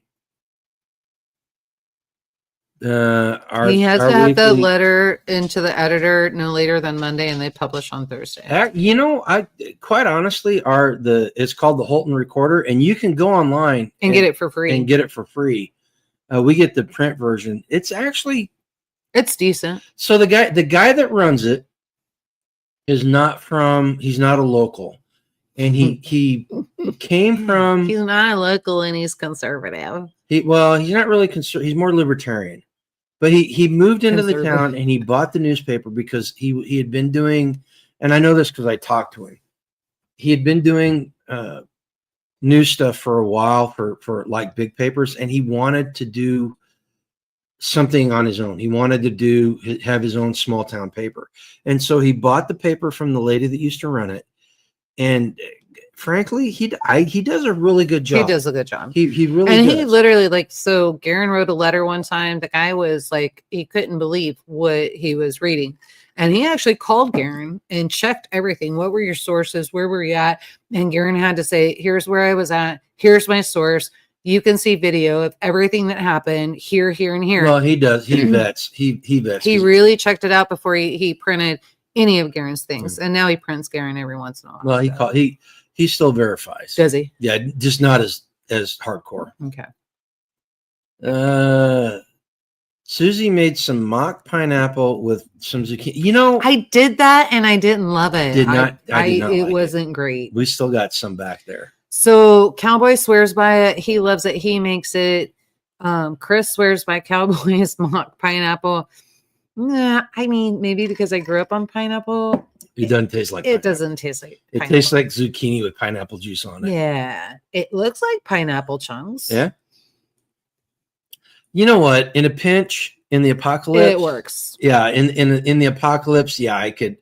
He has to have the letter into the editor no later than Monday, and they publish on Thursday. I quite honestly it's called the Holton Recorder, and you can go online And get it for free. and get it for free. We get the print version. It's actually It's decent. so the guy that runs it is he's not a local, and he came from He's not a local and he's conservative. he's not really he's more libertarian. But he moved into the town and he bought the newspaper because he had been doing, and I know this because I talked to him. He had been doing news stuff for a while for like big papers, and he wanted to do something on his own. He wanted to have his own small town paper, and so he bought the paper from the lady that used to run it. And frankly, he does a really good job. He does a good job. He really and does. he literally so Garen wrote a letter one time. The guy was like, he couldn't believe what he was reading. And he actually called Garen and checked everything. What were your sources? Where were you at? And Garen had to say, here's where I was at. Here's my source. You can see video of everything that happened here, here, and here. Well, he does. He vets. He vets. He really checked it out before he printed any of Garen's things. And now he prints Garen every once in a while. Well, he still verifies. Does he? Yeah, just not as hardcore. Okay. Susie made some mock pineapple with some zucchini. I did that and I didn't love it. I did not It like wasn't great. We still got some back there. So Cowboy swears by it. He loves it. He makes it. Chris swears by Cowboy's mock pineapple. Nah, I mean, maybe because I grew up on pineapple. It doesn't taste like it doesn't taste like it pineapple. tastes like zucchini with pineapple juice on it. Yeah. It looks like pineapple chunks. Yeah. You know what? In a pinch, in the apocalypse, it works. Yeah, in the apocalypse, yeah, I could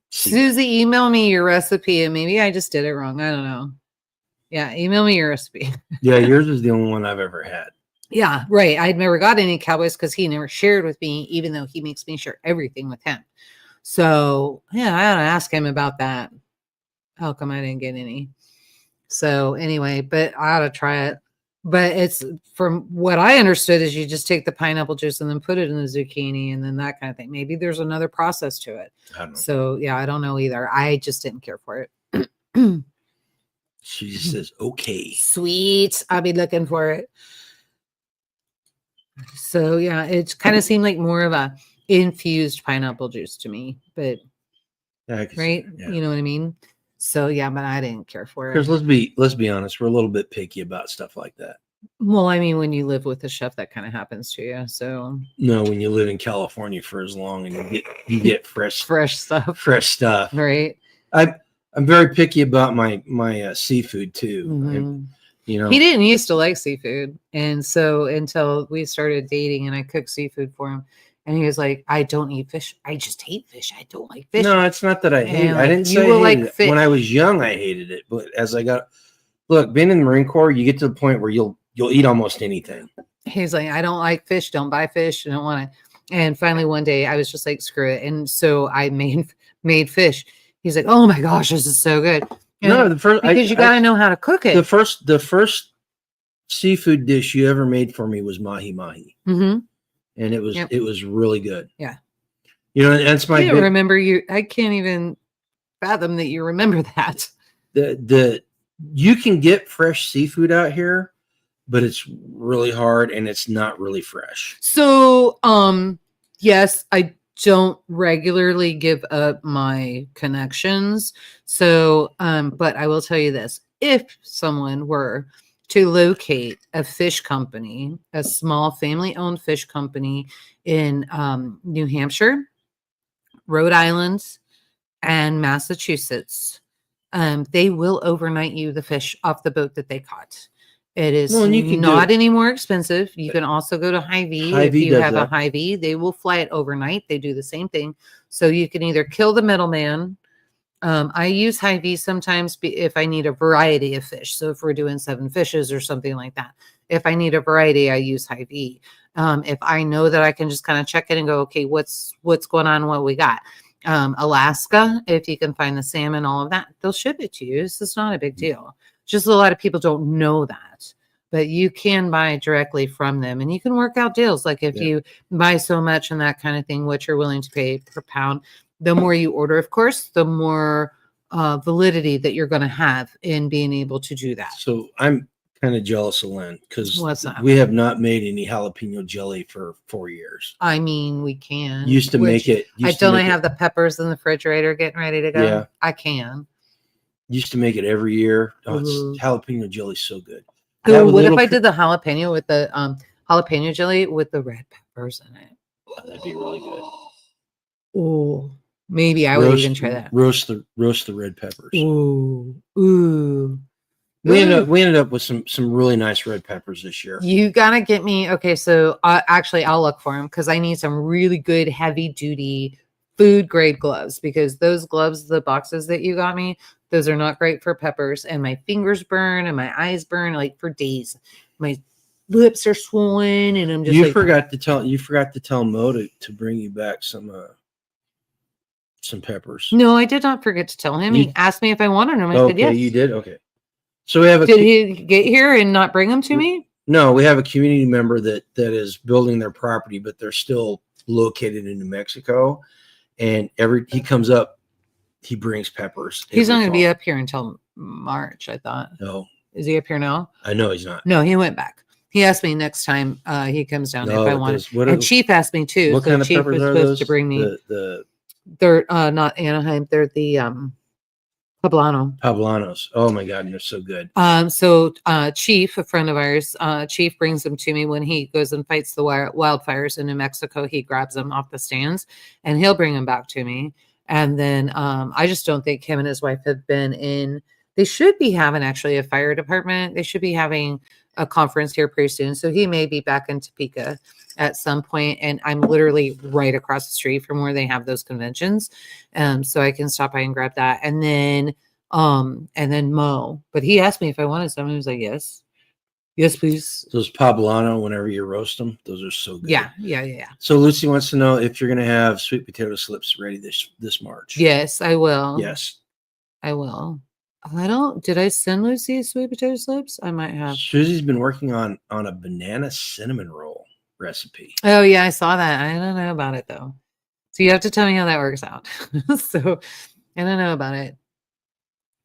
see Susie, email me your recipe, and maybe I just did it wrong. I don't know. Yeah, email me your recipe. Yeah, yours is the only one I've ever had. Yeah, right. I'd never got any Cowboys because he never shared with me, even though he makes me share everything with him. So yeah, I gotta ask him about that. How come I didn't get any? So anyway, but I ought to try it. But it's from what I understood is you just take the pineapple juice and then put it in the zucchini and then that kind of thing. Maybe there's another process to it. I don't know. So yeah, I don't know either. I just didn't care for it. She just says, okay. Sweet. I'll be looking for it. So yeah, it kind of seemed like more of a infused pineapple juice to me, but Yeah, right. Yeah. You know what I mean? So yeah, but I didn't care for it. Because let's be honest, we're a little bit picky about stuff like that. Well, I mean, when you live with a chef, that kind of happens to you. So no, when you live in California for as long and you get fresh stuff. Right. I'm very picky about my seafood too. Mm-hmm. You know, he didn't used to like seafood, and so until we started dating, and I cooked seafood for him. And he was like, I don't eat fish. I just hate fish. I don't like fish. No, it's not that I hate it. I didn't say I hated it. When I was young, I hated it. But as I being in the Marine Corps, you get to the point where you'll eat almost anything. He's like, I don't like fish. Don't buy fish. I don't want to. And finally, one day, I was just like, screw it. And so I made fish. He's like, oh my gosh, this is so good. And no, because you got to know how to cook it. The first seafood dish you ever made for me was mahi mahi. Mm-hmm. and it Yep. was really good. Yeah. You know, that's my I didn't big, remember you. I can't even fathom that you remember that. the you can get fresh seafood out here, but it's really hard and it's not really fresh. So, yes, I don't regularly give up my connections. So, but I will tell you this: if someone were to locate a fish company, a small family-owned fish company in New Hampshire, Rhode Island, and Massachusetts, they will overnight you the fish off the boat that they caught. It is Well, and you can not any more expensive. You can also go to Hy-Vee. If Hy-Vee you does have a that. Hy-Vee, they will fly it overnight. They do the same thing. So you can either kill the middleman. I use Hy-Vee sometimes if I need a variety of fish. So if we're doing 7 fishes or something like that, if I need a variety, I use Hy-Vee. If I know that I can just kind of check it and go, okay, what's going on? What we got? Alaska, if you can find the salmon, all of that, they'll ship it to you. This is not a big deal. Just a lot of people don't know that, but you can buy directly from them and you can work out deals. Like if you buy so much and that kind of thing, what you're willing to pay per pound, the more you order, of course, the more validity that you're going to have in being able to do that. So I'm kind of jealous of Lynn because What's that? we have not made any jalapeno jelly for 4 years. I mean, we can. Used to make it. I don't have the peppers in the refrigerator getting ready to go. Yeah. I can. Used to make it every year. Oh, Ooh. jalapeno jelly so good. Ooh, what if I did the jalapeno with the jalapeno jelly with the red peppers in it? Oh, that'd be really good. Oh, maybe I would even try that. Roast the red peppers. Ooh, ooh. We ended up with some really nice red peppers this year. You gotta get me. Okay, so actually, I'll look for them because I need some really good heavy duty food grade gloves because those gloves, the boxes that you got me, those are not great for peppers, and my fingers burn and my eyes burn like for days. My lips are swollen, and I'm just. You forgot to tell Mo to bring you back some peppers. No, I did not forget to tell him. He asked me if I wanted them. I said yes. Okay, you did. Okay. So we have Did he get here and not bring them to me? No, we have a community member that is building their property, but they're still located in New Mexico. And he comes up, he brings peppers. He's not going to be up here until March, I thought. No. Is he up here now? I know he's not. No, he went back. He asked me next time he comes down if I wanted. And Chief asked me too. What kind of Chief peppers was are supposed those? to bring me. They're not Anaheim. They're the Poblanos. Oh my God, they're so good. So Chief, a friend of ours, Chief brings them to me when he goes and fights the wildfires in New Mexico. He grabs them off the stands and he'll bring them back to me. And then I just don't think him and his wife have been in. They should be having actually a fire department. They should be having a conference here pretty soon. So he may be back in Topeka at some point, and I'm literally right across the street from where they have those conventions. So I can stop by and grab that. And then Mo. But he asked me if I wanted some. He was like, yes. Yes, please. Those poblano, whenever you roast them, those are so good. Yeah. So Lucy wants to know if you're going to have sweet potato slips ready this March. Yes, I will. Yes, I will. Did I send Lucy sweet potato slips? I might have. Susie's been working on a banana cinnamon roll recipe. Oh yeah, I saw that. I don't know about it though. So you have to tell me how that works out. So I don't know about it.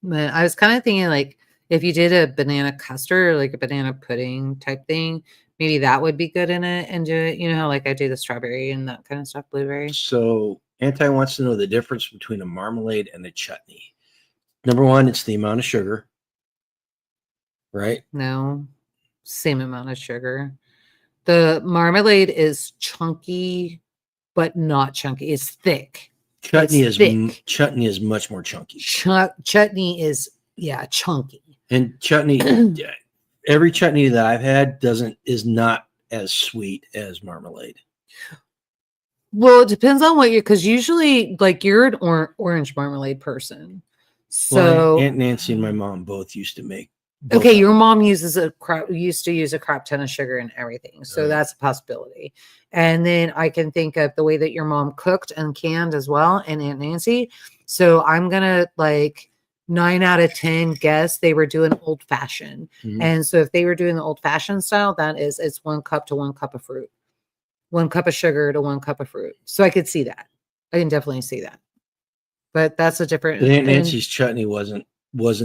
But I was kind of thinking like if you did a banana custard or like a banana pudding type thing, maybe that would be good in it and do it. You know how like I do the strawberry and that kind of stuff, blueberry. So Anti wants to know the difference between a marmalade and a chutney. Number one, it's the amount of sugar, right? No, same amount of sugar. The marmalade is chunky, but not chunky. It's thick. Chutney is much more chunky. Chutney is chunky. And chutney, every chutney that I've had is not as sweet as marmalade. Well, it depends on what because usually like you're an orange marmalade person. So Aunt Nancy and my mom both used to make. Okay, your mom used to use a crap ton of sugar and everything. So that's a possibility. And then I can think of the way that your mom cooked and canned as well, and Aunt Nancy. So I'm gonna like 9 out of 10 guess they were doing old fashioned. Mm-hmm. And so if they were doing the old fashioned style, it's 1 cup to 1 cup of fruit. 1 cup of sugar to 1 cup of fruit. So I could see that. I can definitely see that. But that's a different. But Aunt Nancy's chutney wasn't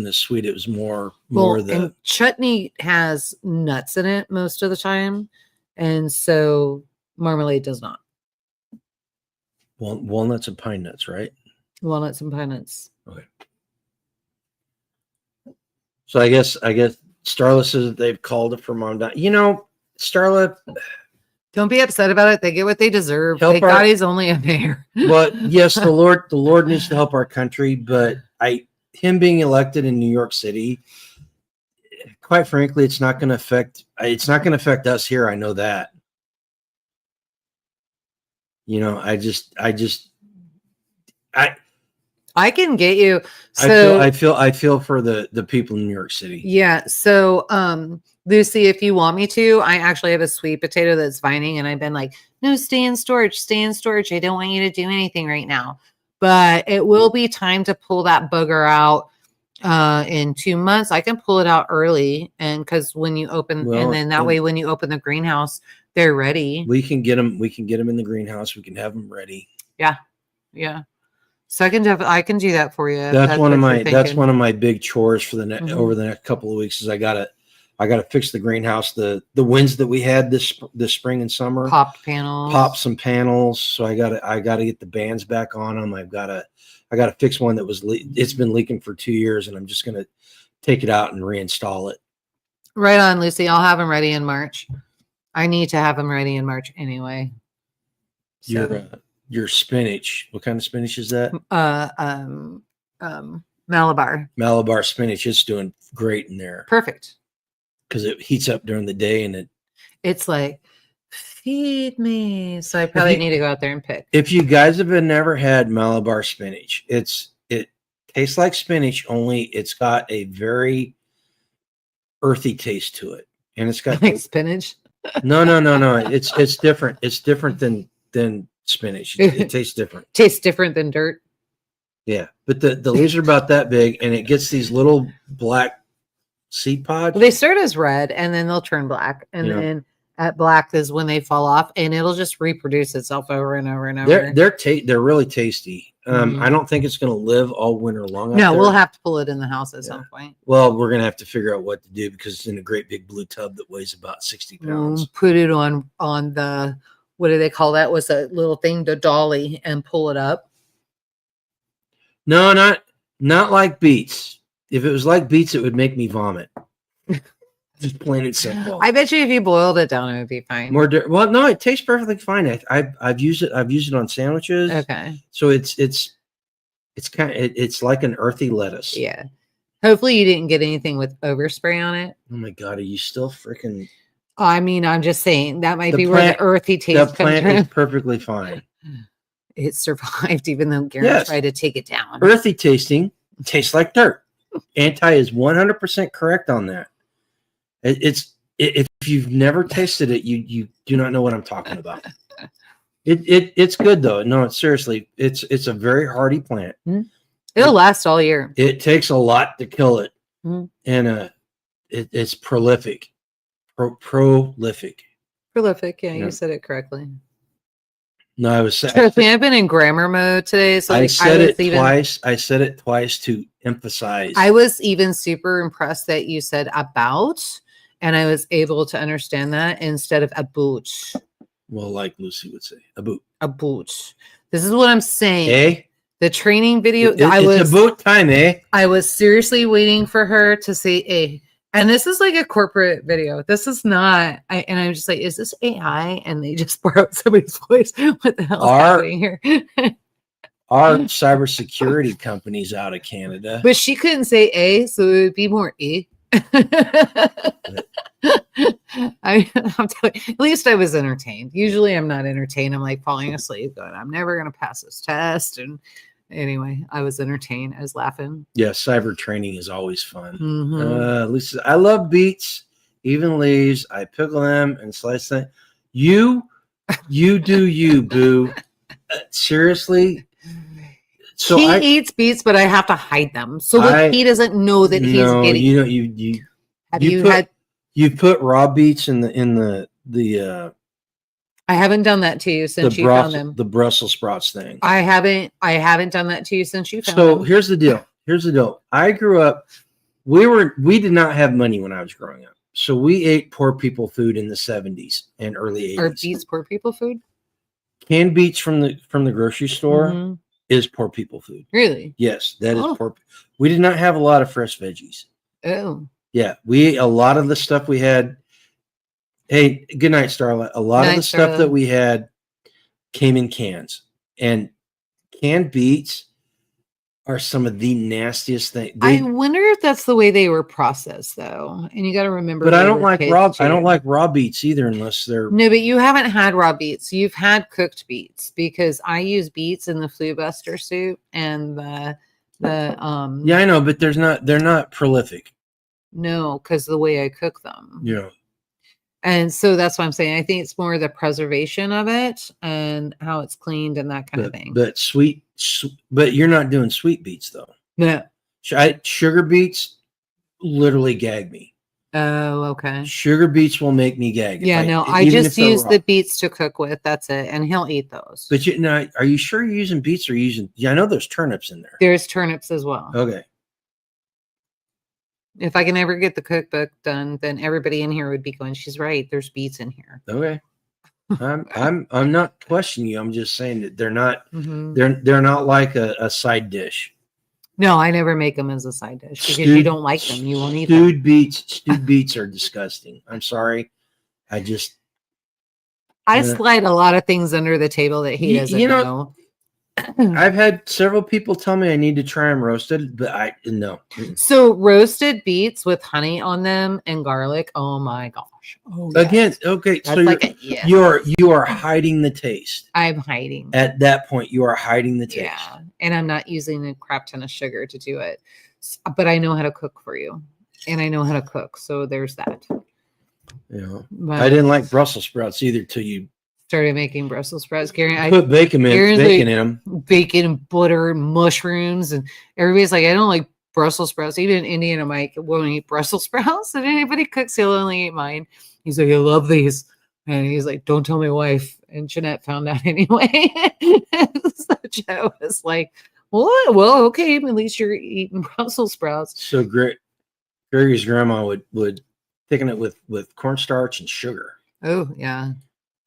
as sweet. It was more and chutney has nuts in it most of the time, and so marmalade does not. Walnuts and pine nuts, right? Walnuts and pine nuts. Okay. So I guess Starla says that they've called it for Mom. Starla, don't be upset about it. They get what they deserve. Thank God he's only a mayor. But yes, the Lord needs to help our country. But him being elected in New York City, quite frankly, it's not going to affect us here. I know that. I can get you. So I feel for the people in New York City. Yeah. So, Lucy, if you want me to, I actually have a sweet potato that's vining, and I've been like, no, stay in storage. I don't want you to do anything right now, but it will be time to pull that bugger out in 2 months. I can pull it out early, and because when you open, and then that way when you open the greenhouse, they're ready. We can get them in the greenhouse. We can have them ready. Yeah. So I can do that for you. That's one of my big chores for over the next couple of weeks. Is I gotta fix the greenhouse. The winds that we had this spring and summer popped some panels. So I gotta get the bands back on them. I gotta fix one that it's been leaking for 2 years, and I'm just gonna take it out and reinstall it. Right on, Lucy. I'll have them ready in March. I need to have them ready in March anyway. So. Your spinach. What kind of spinach is that? Malabar spinach. It's doing great in there. Perfect. Because it heats up during the day, and it's like, feed me. So I probably need to go out there and pick. If you guys have never had Malabar spinach, it tastes like spinach, only it's got a very earthy taste to it, and it's got like spinach. No. It's different. It's different than spinach. It tastes different. Tastes different than dirt. Yeah, but the leaves are about that big, and it gets these little black seed pods. Well, they start as red, and then they'll turn black, and then at black is when they fall off, and it'll just reproduce itself over and over and over. They're really tasty. I don't think it's going to live all winter long. No, we'll have to pull it in the house at some point. Well, we're going to have to figure out what to do because it's in a great big blue tub that weighs about 60 pounds. Put it on the. What do they call that? Was a little thing, the dolly, and pull it up. No, not like beets. If it was like beets, it would make me vomit. Just plain and simple. I bet you if you boiled it down, it would be fine. Well, no, it tastes perfectly fine. I've used it on sandwiches. Okay. So it's it's like an earthy lettuce. Yeah. Hopefully you didn't get anything with overspray on it. Oh my God, are you still freaking? I mean, I'm just saying that might be where the earthy taste comes from. The plant is perfectly fine. It survived, even though Garen tried to take it down. Earthy tasting, tastes like dirt. Anti is 100% correct on that. If you've never tasted it, you do not know what I'm talking about. It's good though. No, seriously, it's a very hardy plant. It'll last all year. It takes a lot to kill it, and it's prolific. Prolific. Yeah, you said it correctly. No, I was. Trust me, I've been in grammar mode today. So I said it twice. I said it twice to emphasize. I was even super impressed that you said about, and I was able to understand that instead of about. Well, like Lucy would say, about. About. This is what I'm saying. Eh? The training video. It's about time, eh? I was seriously waiting for her to say eh. And this is like a corporate video. This is not. And I'm just like, is this AI? And they just borrowed somebody's voice. What the hell is happening here? Our cybersecurity company's out of Canada. But she couldn't say A, so it would be more E. I'm telling you, at least I was entertained. Usually I'm not entertained. I'm like falling asleep going, I'm never going to pass this test. And anyway, I was entertained. I was laughing. Yeah, cyber training is always fun. Lisa, I love beets, even leaves. I pickle them and slice them. You do you, boo. Seriously. So he eats beets, but I have to hide them so that he doesn't know that he's getting. You put raw beets in the I haven't done that to you since you found them. The Brussels sprouts thing. I haven't done that to you since you found So them. here's the deal. I grew up, we did not have money when I was growing up. So we ate poor people food in the 70s and early 80s. Are beets poor people food? Canned beets from the grocery store Mhm. is poor people food. Really? Yes, that is Oh. poor. We did not have a lot of fresh veggies. Oh. Yeah, we ate a lot of the stuff we had. Hey, good night, Starla. A lot of the stuff that we had came in cans, and canned beets are some of the nastiest things. I wonder if that's the way they were processed, though. And you got to remember. But I don't like raw. I don't like raw beets either, unless they're. No, but you haven't had raw beets. You've had cooked beets, because I use beets in the Flu Buster soup and the. Yeah, I know, but they're not prolific. No, because the way I cook them. Yeah. And so that's what I'm saying. I think it's more the preservation of it and how it's cleaned and that kind of thing. But you're not doing sweet beets though. No. Sugar beets literally gag me. Oh, okay. Sugar beets will make me gag. Yeah, I just use the beets to cook with. That's it. And he'll eat those. But are you sure you're using beets or I know there's turnips in there. There's turnips as well. Okay. If I can ever get the cookbook done, then everybody in here would be going, she's right. There's beets in here. Okay. I'm not questioning you. I'm just saying that they're not they're not like a side dish. No, I never make them as a side dish because you don't like them. You won't eat them. Stewed beets are disgusting. I'm sorry. I slide a lot of things under the table that he doesn't know. I've had several people tell me I need to try them roasted, but no. So roasted beets with honey on them and garlic. Oh my gosh. Oh, yes. Again, okay. That's so you are hiding the taste. I'm hiding. At that point, you are hiding the taste. Yeah. And I'm not using a crap ton of sugar to do it. But I know how to cook for you. And I know how to cook. So there's that. Yeah. I didn't like Brussels sprouts either till you started making Brussels sprouts. Gary, I put bacon in them. Bacon, butter, mushrooms, and everybody's like, I don't like Brussels sprouts. Even in Indiana, Mike won't eat Brussels sprouts. And anybody cooks, he'll only eat mine. He's like, I love these. And he's like, don't tell my wife. And Jeanette found out anyway. So Joe was like, what? Well, okay, at least you're eating Brussels sprouts. So Gregory's grandma would thicken it with cornstarch and sugar. Oh, yeah.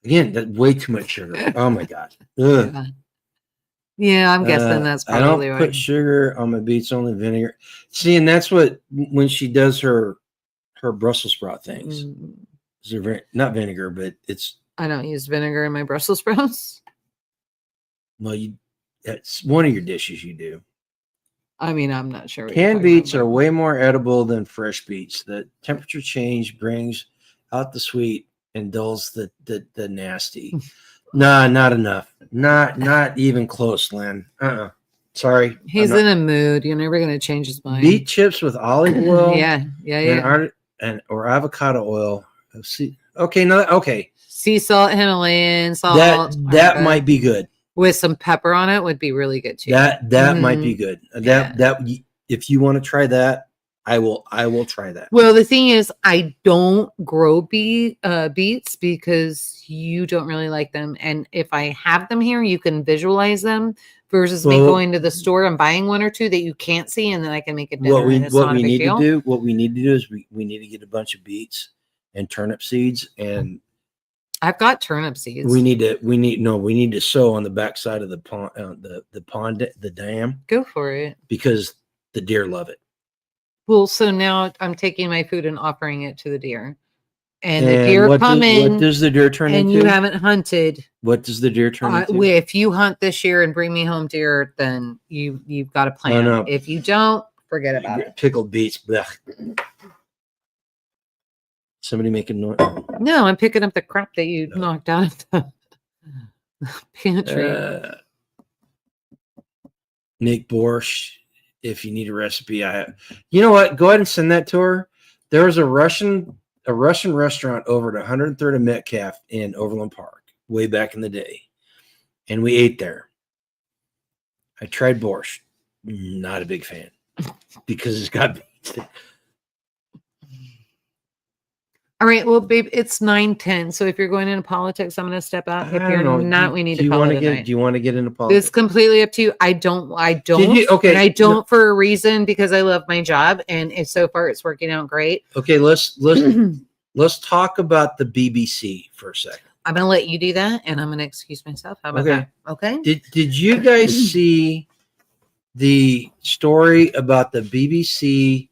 Again, that's way too much sugar. Oh my God. Ugh. Yeah, I'm guessing that's probably I don't put sugar on my beets, only vinegar. See, and that's what when she does her Brussels sprout things. Not vinegar, but it's. I don't use vinegar in my Brussels sprouts. Well, that's one of your dishes you do. I mean, I'm not sure. Canned beets are way more edible than fresh beets. The temperature change brings out the sweet and dulls the nasty. Nah, not enough. Not even close, Lynn. Sorry. He's in a mood. You're never gonna change his mind. Beet chips with olive oil. Yeah. Or avocado oil. See, okay, no, okay. Sea salt, Himalayan salt. That might be good. With some pepper on it would be really good too. That might be good. That if you want to try that, I will try that. Well, the thing is, I don't grow beets because you don't really like them. And if I have them here, you can visualize them versus me going to the store and buying one or two that you can't see, and then I can make a dinner. What we need to do is we need to get a bunch of beets and turnip seeds, and I've got turnip seeds. We need to sow on the backside of the pond, the dam. Go for it, because the deer love it. Well, so now I'm taking my food and offering it to the deer. And the deer come in. What does the deer turn into? And you haven't hunted. What does the deer turn into? If you hunt this year and bring me home deer, then you've got a plan. No. If you don't, forget about it. Pickled beets. Blech. Somebody making noise? No, I'm picking up the crap that you knocked out of the pantry. Make borscht. If you need a recipe, I have. You know what? Go ahead and send that to her. There was a Russian restaurant over at 103rd and Metcalf in Overland Park way back in the day, and we ate there. I tried borscht. Not a big fan because it's got beets. All right. Well, babe, it's 9:10. So if you're going into politics, I'm going to step out. If I you're don't know. not, we need do to you call want it to a get? night. Do you want to get into It's politics? completely up to you. I don't, Okay, and I don't for a reason because I love my job and so far it's working out great. Okay, let's talk about the BBC for a second. I'm going to let you do that and I'm going to excuse myself. How about that? Okay. Did you guys see the story about the BBC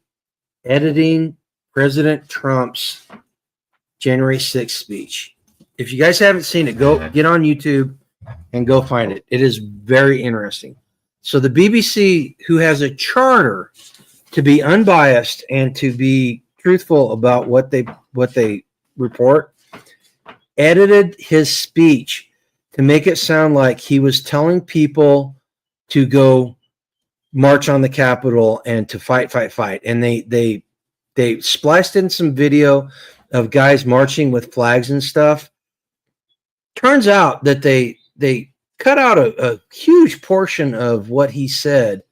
editing President Trump's January 6th speech? If you guys haven't seen it, go get on YouTube and go find it. It is very interesting. So the BBC, who has a charter to be unbiased and to be truthful about what they report, edited his speech to make it sound like he was telling people to go march on the Capitol and to fight. And they spliced in some video of guys marching with flags and stuff. Turns out that they cut out a huge portion of what he said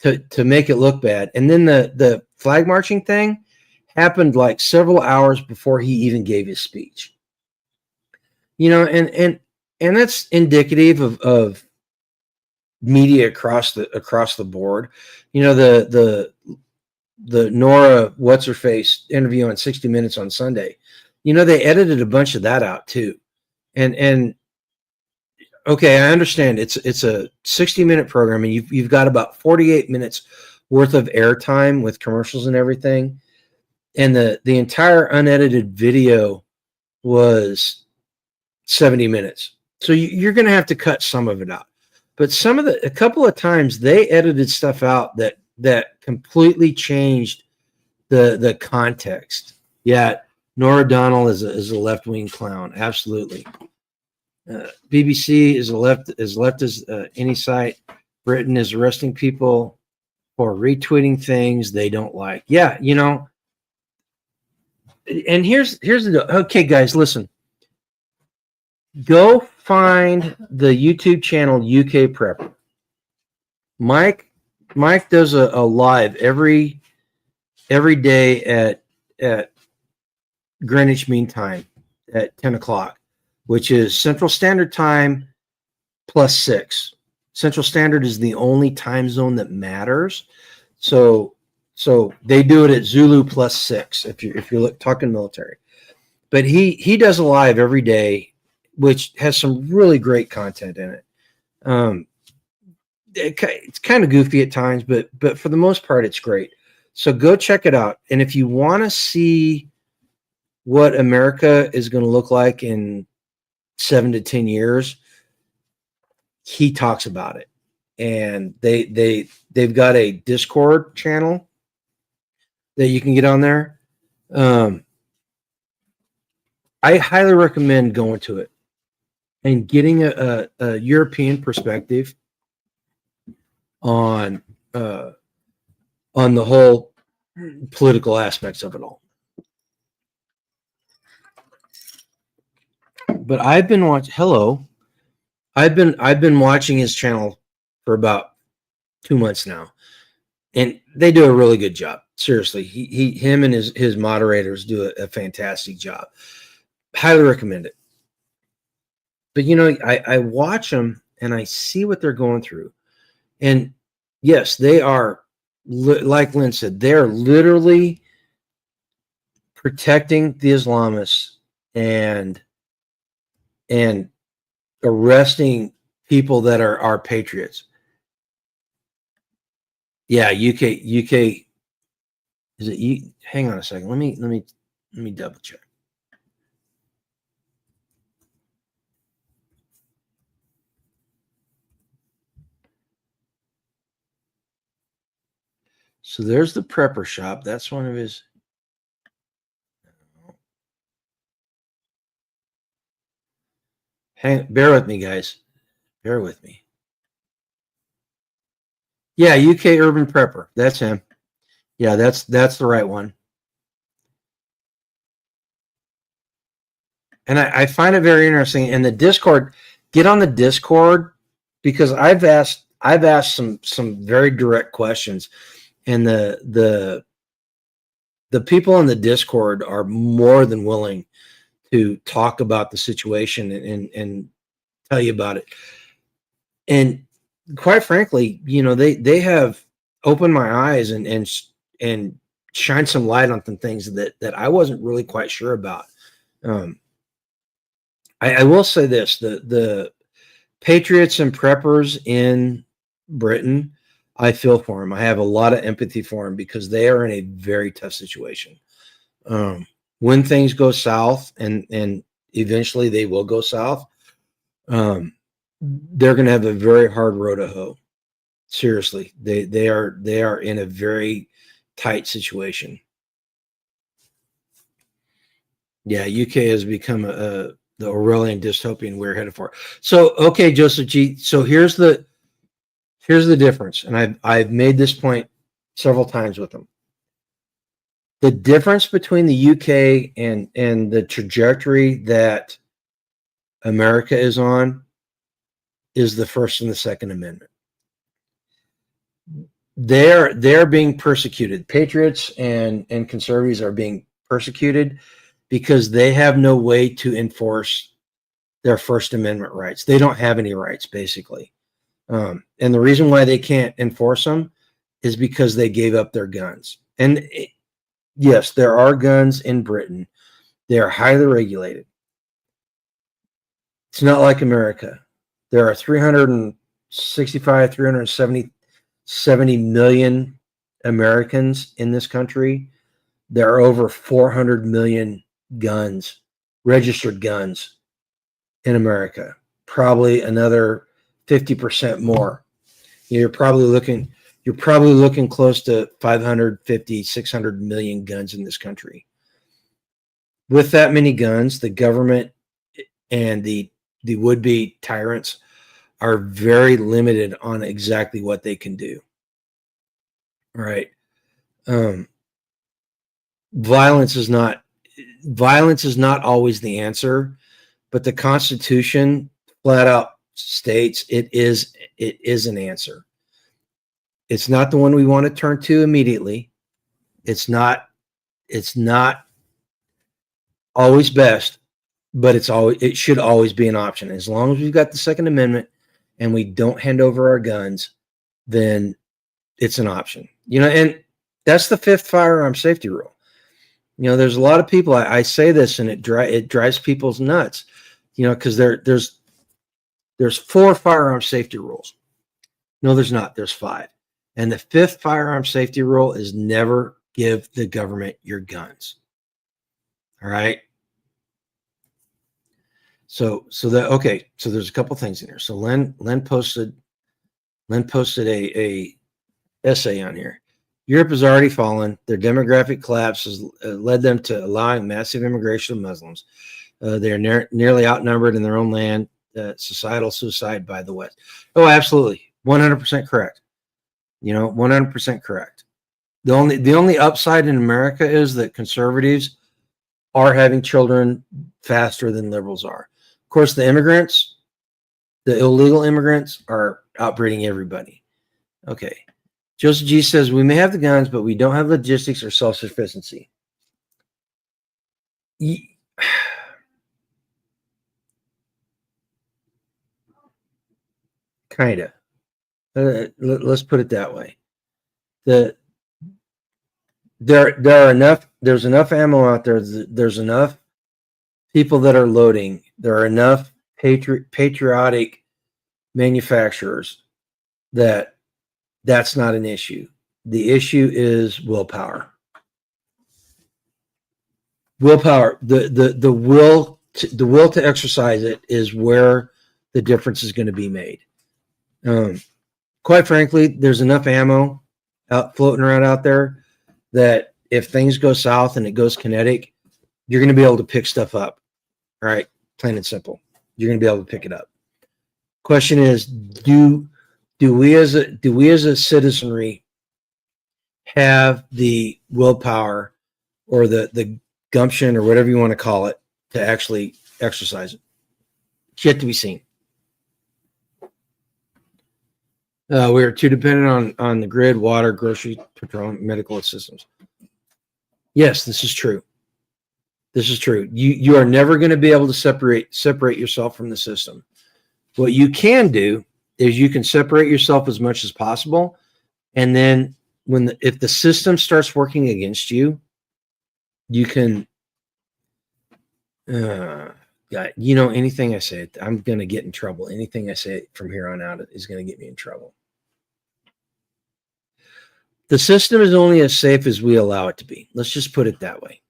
to make it look bad. And then the flag marching thing happened like several hours before he even gave his speech. And that's indicative of media across the board. The Nora what's her face interview on 60 Minutes on Sunday. They edited a bunch of that out too. And okay, I understand it's a 60-minute program and you've got about 48 minutes worth of airtime with commercials and everything. And the entire unedited video was 70 minutes. So you're going to have to cut some of it out. But a couple of times they edited stuff out that completely changed the context. Yeah, Nora O'Donnell is a left-wing clown. Absolutely. BBC is left as any site. Britain is arresting people for retweeting things they don't like. Yeah, and here's the okay, guys, listen. Go find the YouTube channel UK Prepper. Mike does a live every day at Greenwich Mean Time at 10 o'clock, which is Central Standard Time +6. Central Standard is the only time zone that matters. So they do it at Zulu +6 if you're talking military. But he does a live every day, which has some really great content in it. It's kind of goofy at times, but for the most part, it's great. So go check it out. And if you want to see what America is going to look like in 7 to 10 years, he talks about it. And they've got a Discord channel that you can get on there. I highly recommend going to it and getting a European perspective on the whole political aspects of it all. But I've been watching his channel for about 2 months now, and they do a really good job. Seriously, him and his moderators do a fantastic job. Highly recommend it. But I watch them and I see what they're going through, and yes, they are, like Lynn said, they're literally protecting the Islamists and arresting people that are patriots. Yeah, UK. Is it you? Hang on a second. Let me double check. So there's the prepper shop. That's one of his. Bear with me, guys. Bear with me. Yeah, UK Urban Prepper. That's him. Yeah, that's the right one. And I find it very interesting. And the Discord, get on the Discord, because I've asked some very direct questions, and the the people in the Discord are more than willing to talk about the situation and tell you about it. And quite frankly, they have opened my eyes and shine some light on some things that I wasn't really quite sure about. I will say this: the patriots and preppers in Britain, I feel for them. I have a lot of empathy for them because they are in a very tough situation. When things go south, and eventually they will go south, they're going to have a very hard row to hoe. Seriously, they are in a very tight situation. Yeah, UK has become the Orwellian dystopian we're headed for. So, okay, Joseph G. So here's the difference, and I've made this point several times with them. The difference between the UK and the trajectory that America is on is the First and the Second Amendment. They're being persecuted. Patriots and conservatives are being persecuted because they have no way to enforce their First Amendment rights. They don't have any rights, basically. And the reason why they can't enforce them is because they gave up their guns. And yes, there are guns in Britain. They are highly regulated. It's not like America. There are 370 million Americans in this country. There are over 400 million guns, registered guns in America. Probably another 50% more. You're probably looking close to 550, 600 million guns in this country. With that many guns, the government and the would-be tyrants are very limited on exactly what they can do. All right. Violence is not always the answer, but the Constitution flat out states it is an answer. It's not the one we want to turn to immediately. It's not always best, but it should always be an option. As long as we've got the Second Amendment and we don't hand over our guns, then it's an option. And that's the fifth firearm safety rule. There's a lot of people, I say this and it drives people's nuts, because there's 4 firearm safety rules. No, there's not. There's 5. And the 5th firearm safety rule is never give the government your guns. All right. So there's a couple things in here. So Len posted a essay on here. Europe has already fallen. Their demographic collapse has led them to allowing massive immigration of Muslims. They are nearly outnumbered in their own land. Societal suicide by the West. Oh, absolutely. 100% correct. 100% correct. The only upside in America is that conservatives are having children faster than liberals are. Of course, the illegal immigrants are outbreeding everybody. Okay. Joseph G says, we may have the guns, but we don't have logistics or self-sufficiency. Kind of. Let's put it that way. There's enough ammo out there. There's enough people that are loading. There are enough patriotic manufacturers that's not an issue. The issue is willpower. Willpower. The will to exercise it is where the difference is going to be made. Quite frankly, there's enough ammo floating around out there that if things go south and it goes kinetic, you're going to be able to pick stuff up. All right, plain and simple. You're going to be able to pick it up. Question is, do we as a citizenry have the willpower or the gumption or whatever you want to call it to actually exercise it? It's yet to be seen. We are too dependent on the grid, water, grocery, petroleum, medical systems. Yes, this is true. This is true. You are never going to be able to separate yourself from the system. What you can do is you can separate yourself as much as possible, and then if the system starts working against you, you can. God, anything I say, I'm going to get in trouble. Anything I say from here on out is going to get me in trouble. The system is only as safe as we allow it to be. Let's just put it that way.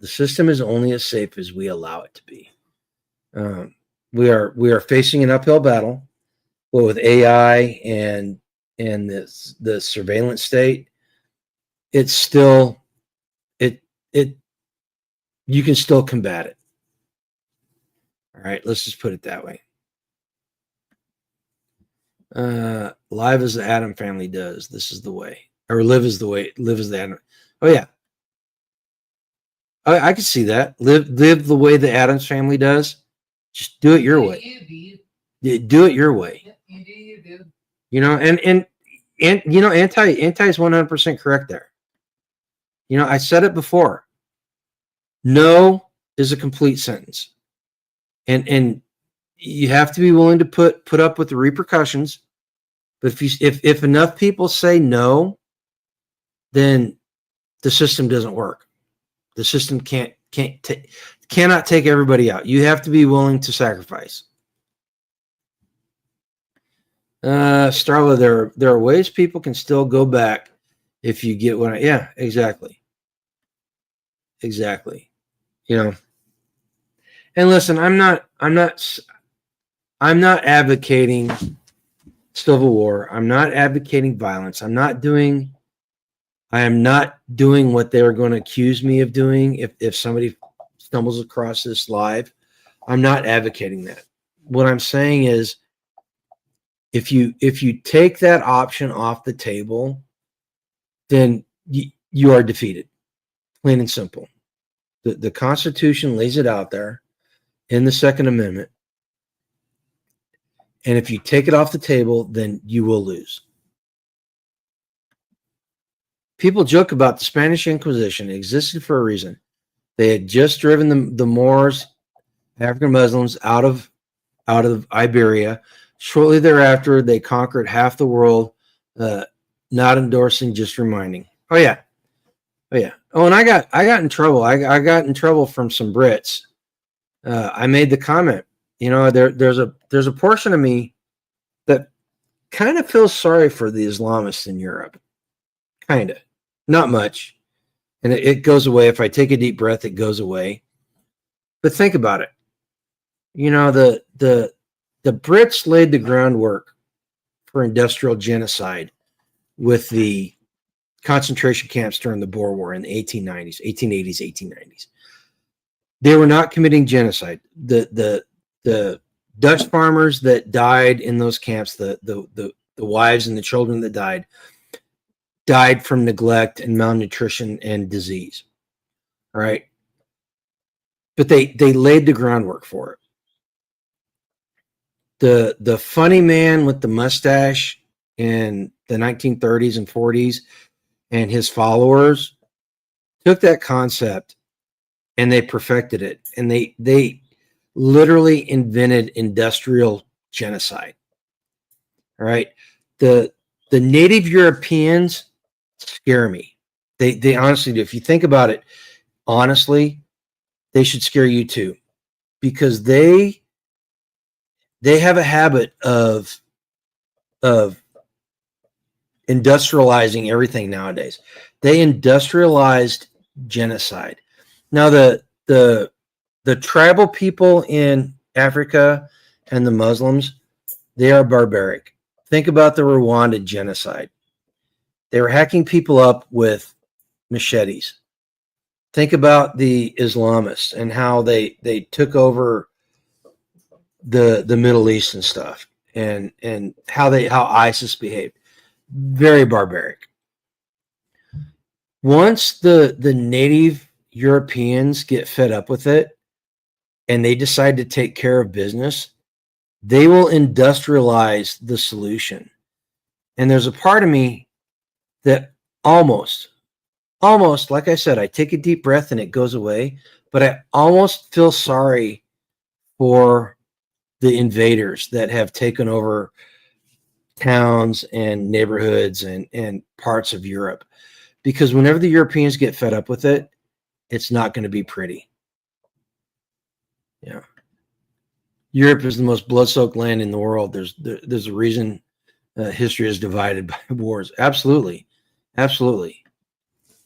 The system is only as safe as we allow it to be. We are facing an uphill battle, but with AI and the surveillance state, it's still you can still combat it. All right, let's just put it that way. Live as the Adam family does. This is the way, or live as the Adam. Oh yeah, I can see that. Live the way the Adams family does. Just do it your way. Do it your way. You do. And anti is 100% correct there. I said it before. No is a complete sentence, and you have to be willing to put up with the repercussions. But if enough people say no, then the system doesn't work. The system cannot take everybody out. You have to be willing to sacrifice. Starla, there are ways people can still go back if you get what yeah, exactly. And listen, I'm not advocating civil war. I'm not advocating violence. I am not doing what they're going to accuse me of doing if somebody stumbles across this live. I'm not advocating that. What I'm saying is if you take that option off the table, then you are defeated. Plain and simple. The Constitution lays it out there in the Second Amendment. And if you take it off the table, then you will lose. People joke about the Spanish Inquisition. It existed for a reason. They had just driven the Moors, African Muslims, out of Iberia. Shortly thereafter, they conquered half the world. Not endorsing, just reminding. Oh yeah. Oh, and I got in trouble. I got in trouble from some Brits. I made the comment. There's a portion of me that kind of feels sorry for the Islamists in Europe. Kind of. Not much. And it goes away. If I take a deep breath, it goes away. But think about it. The Brits laid the groundwork for industrial genocide with the concentration camps during the Boer War in the 1880s, 1890s. They were not committing genocide. The Dutch farmers that died in those camps, the wives and the children that died from neglect and malnutrition and disease. All right. But they laid the groundwork for it. The funny man with the mustache in the 1930s and 40s and his followers took that concept and they perfected it. And they literally invented industrial genocide. All right. The native Europeans scare me. They honestly do. If you think about it, honestly, they should scare you too, because they have a habit of industrializing everything nowadays. They industrialized genocide. Now the tribal people in Africa and the Muslims, they are barbaric. Think about the Rwanda genocide. They were hacking people up with machetes. Think about the Islamists and how they took over the Middle East and stuff, and how ISIS behaved. Very barbaric. Once the native Europeans get fed up with it and they decide to take care of business, they will industrialize the solution. And there's a part of me that almost almost, like I said, I take a deep breath and it goes away, but I almost feel sorry for the invaders that have taken over towns and neighborhoods and parts of Europe. Because whenever the Europeans get fed up with it, it's not going to be pretty. Yeah. Europe is the most blood-soaked land in the world. There's a reason history is divided by wars. Absolutely. Absolutely.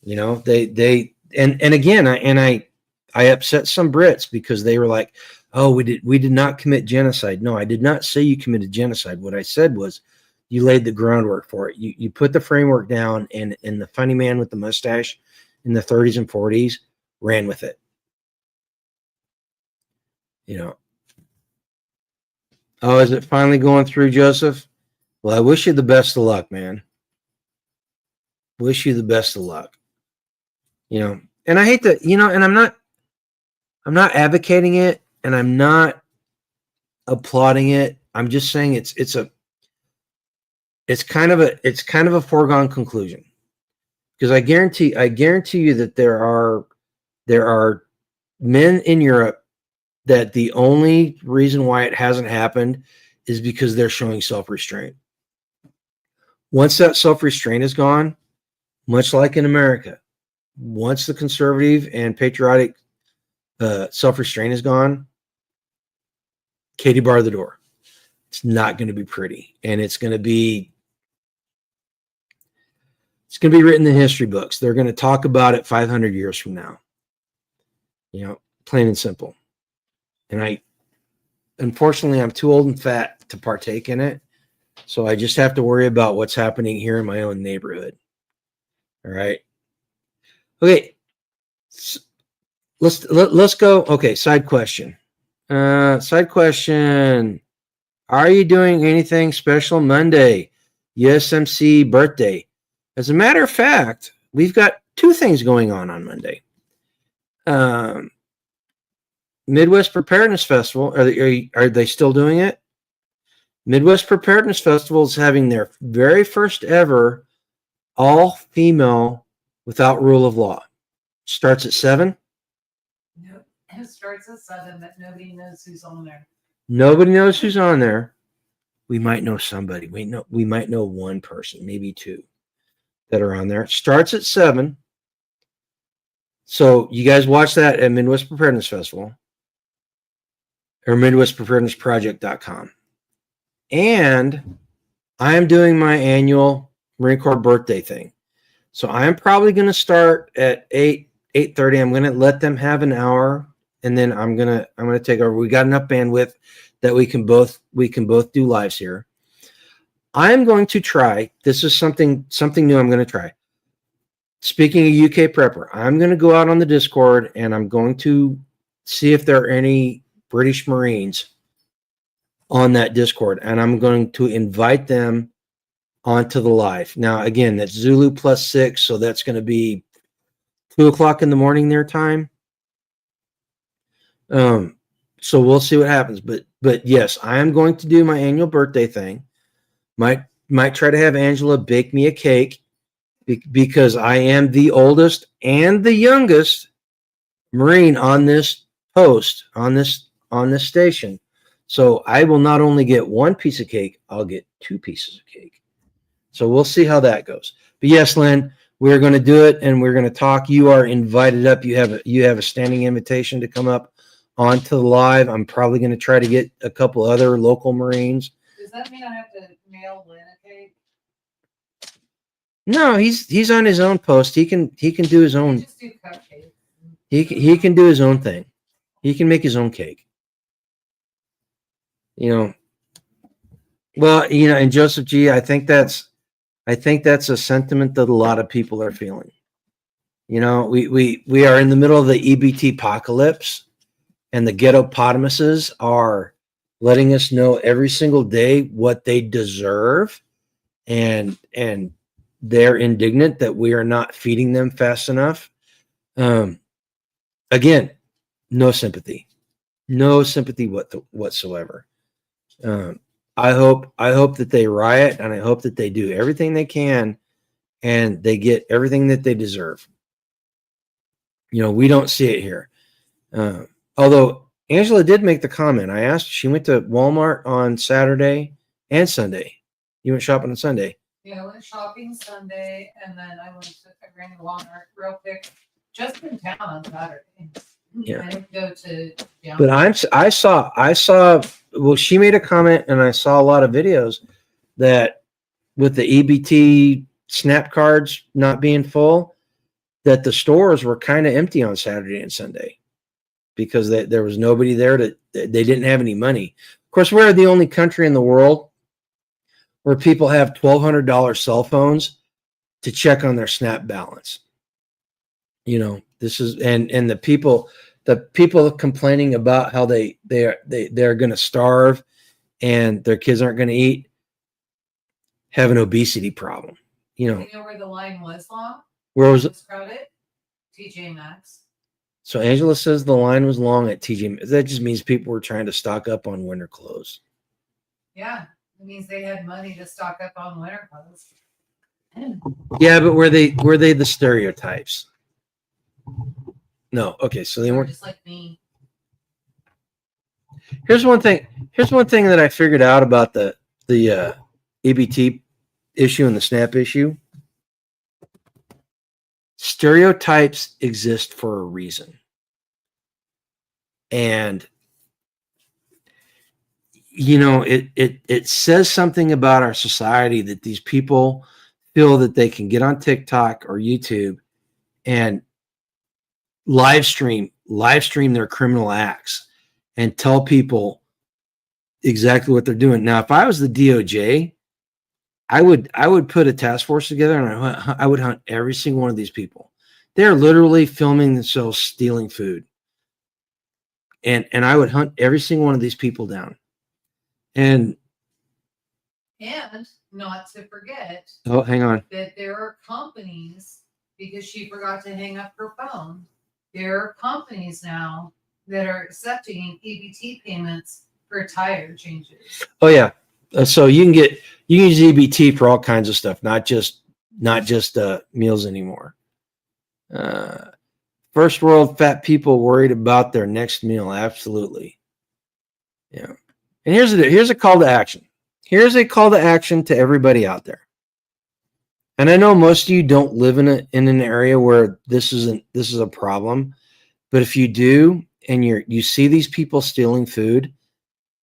You know, they and again, I upset some Brits because they were like, "Oh, we did not commit genocide." No, I did not say you committed genocide. What I said was you laid the groundwork for it. You put the framework down, and the funny man with the mustache in the 30s and 40s ran with it. You know. Oh, is it finally going through, Joseph? Well, I wish you the best of luck, man. Wish you the best of luck. You know, and I hate to, you know, and I'm not advocating it, and I'm not applauding it. I'm just saying it's kind of a foregone conclusion, because I guarantee you that there are men in Europe that the only reason why it hasn't happened is because they're showing self-restraint. Once that self-restraint is gone, much like in America, once the conservative and patriotic self-restraint is gone, Katie bar the door. It's not going to be pretty, and it's going to be written in history books. They're going to talk about it 500 years from now. You know, plain and simple. And unfortunately, I'm too old and fat to partake in it, so I just have to worry about what's happening here in my own neighborhood. All right. Okay. Let's go. Okay. Side question. Are you doing anything special Monday? USMC birthday. As a matter of fact, we've got two things going on Monday. Midwest Preparedness Festival. Are they still doing it? Midwest Preparedness Festival is having their very first ever all-female without rule of law. Starts at 7. Nope. It starts at 7, but nobody knows who's on there. Nobody knows who's on there. We might know somebody. We might know one person, maybe two, that are on there. It starts at 7. So you guys watch that at Midwest Preparedness Festival or MidwestPreparednessProject.com. And I am doing my annual Marine Corps birthday thing. So I'm probably going to start at 8:30. I'm going to let them have an hour, and then I'm going to take over. We got enough bandwidth that we can both do lives here. I'm going to try. This is something new I'm going to try. Speaking of UK Prepper, I'm going to go out on the Discord, and I'm going to see if there are any British Marines on that Discord, and I'm going to invite them onto the live. Now, again, that's Zulu +6, so that's going to be 2:00 in the morning their time. So we'll see what happens. But yes, I am going to do my annual birthday thing. Might try to have Angela bake me a cake because I am the oldest and the youngest Marine on this post, on this station. So I will not only get one piece of cake, I'll get 2 pieces of cake. So we'll see how that goes. But yes, Lynn, we're going to do it, and we're going to talk. You are invited up. You have a standing invitation to come up onto the live. I'm probably going to try to get a couple other local Marines. Does that mean I have to mail Lynn a cake? No, he's on his own post. He can do his own. Just do cupcakes. He can do his own thing. He can make his own cake. You know. Well, you know, and Joseph G, I think that's a sentiment that a lot of people are feeling. You know, we are in the middle of the EBT apocalypse, and the ghettopotamuses are letting us know every single day what they deserve, and they're indignant that we are not feeding them fast enough. Again, no sympathy whatsoever. I hope that they riot, and I hope that they do everything they can, and they get everything that they deserve. We don't see it here. Although Angela did make the comment. I asked, she went to Walmart on Saturday and Sunday. You went shopping on Sunday. Yeah, I went shopping Sunday, and then I ran to Walmart real quick, just in town on Saturday. Yeah. I didn't go to. But I saw. Well, she made a comment, and I saw a lot of videos that with the EBT SNAP cards not being full, that the stores were kind of empty on Saturday and Sunday because there was nobody there they didn't have any money. Of course, we're the only country in the world where people have $1,200 cell phones to check on their SNAP balance. This is and the people complaining about how they're going to starve and their kids aren't going to eat have an obesity problem. You know where the line was long? Where was it? Crowded? TJ Maxx. So Angela says the line was long at TJ. That just means people were trying to stock up on winter clothes. Yeah, it means they had money to stock up on winter clothes. Yeah, but were they the stereotypes? No. Okay, so they weren't just like me. Here's one thing that I figured out about the EBT issue and the SNAP issue. Stereotypes exist for a reason. And it says something about our society that these people feel that they can get on TikTok or YouTube and live stream their criminal acts and tell people exactly what they're doing. Now, if I was the DOJ, I would put a task force together and I would hunt every single one of these people. They're literally filming themselves stealing food. And I would hunt every single one of these people down. And not to forget. Oh, hang on. That there are companies, because she forgot to hang up her phone. There are companies now that are accepting EBT payments for tire changes. Oh yeah. So you can use EBT for all kinds of stuff, not just meals anymore. First world fat people worried about their next meal. Absolutely. Yeah. And here's a call to action. Here's a call to action to everybody out there. And I know most of you don't live in an area where this is a problem, but if you do and you see these people stealing food,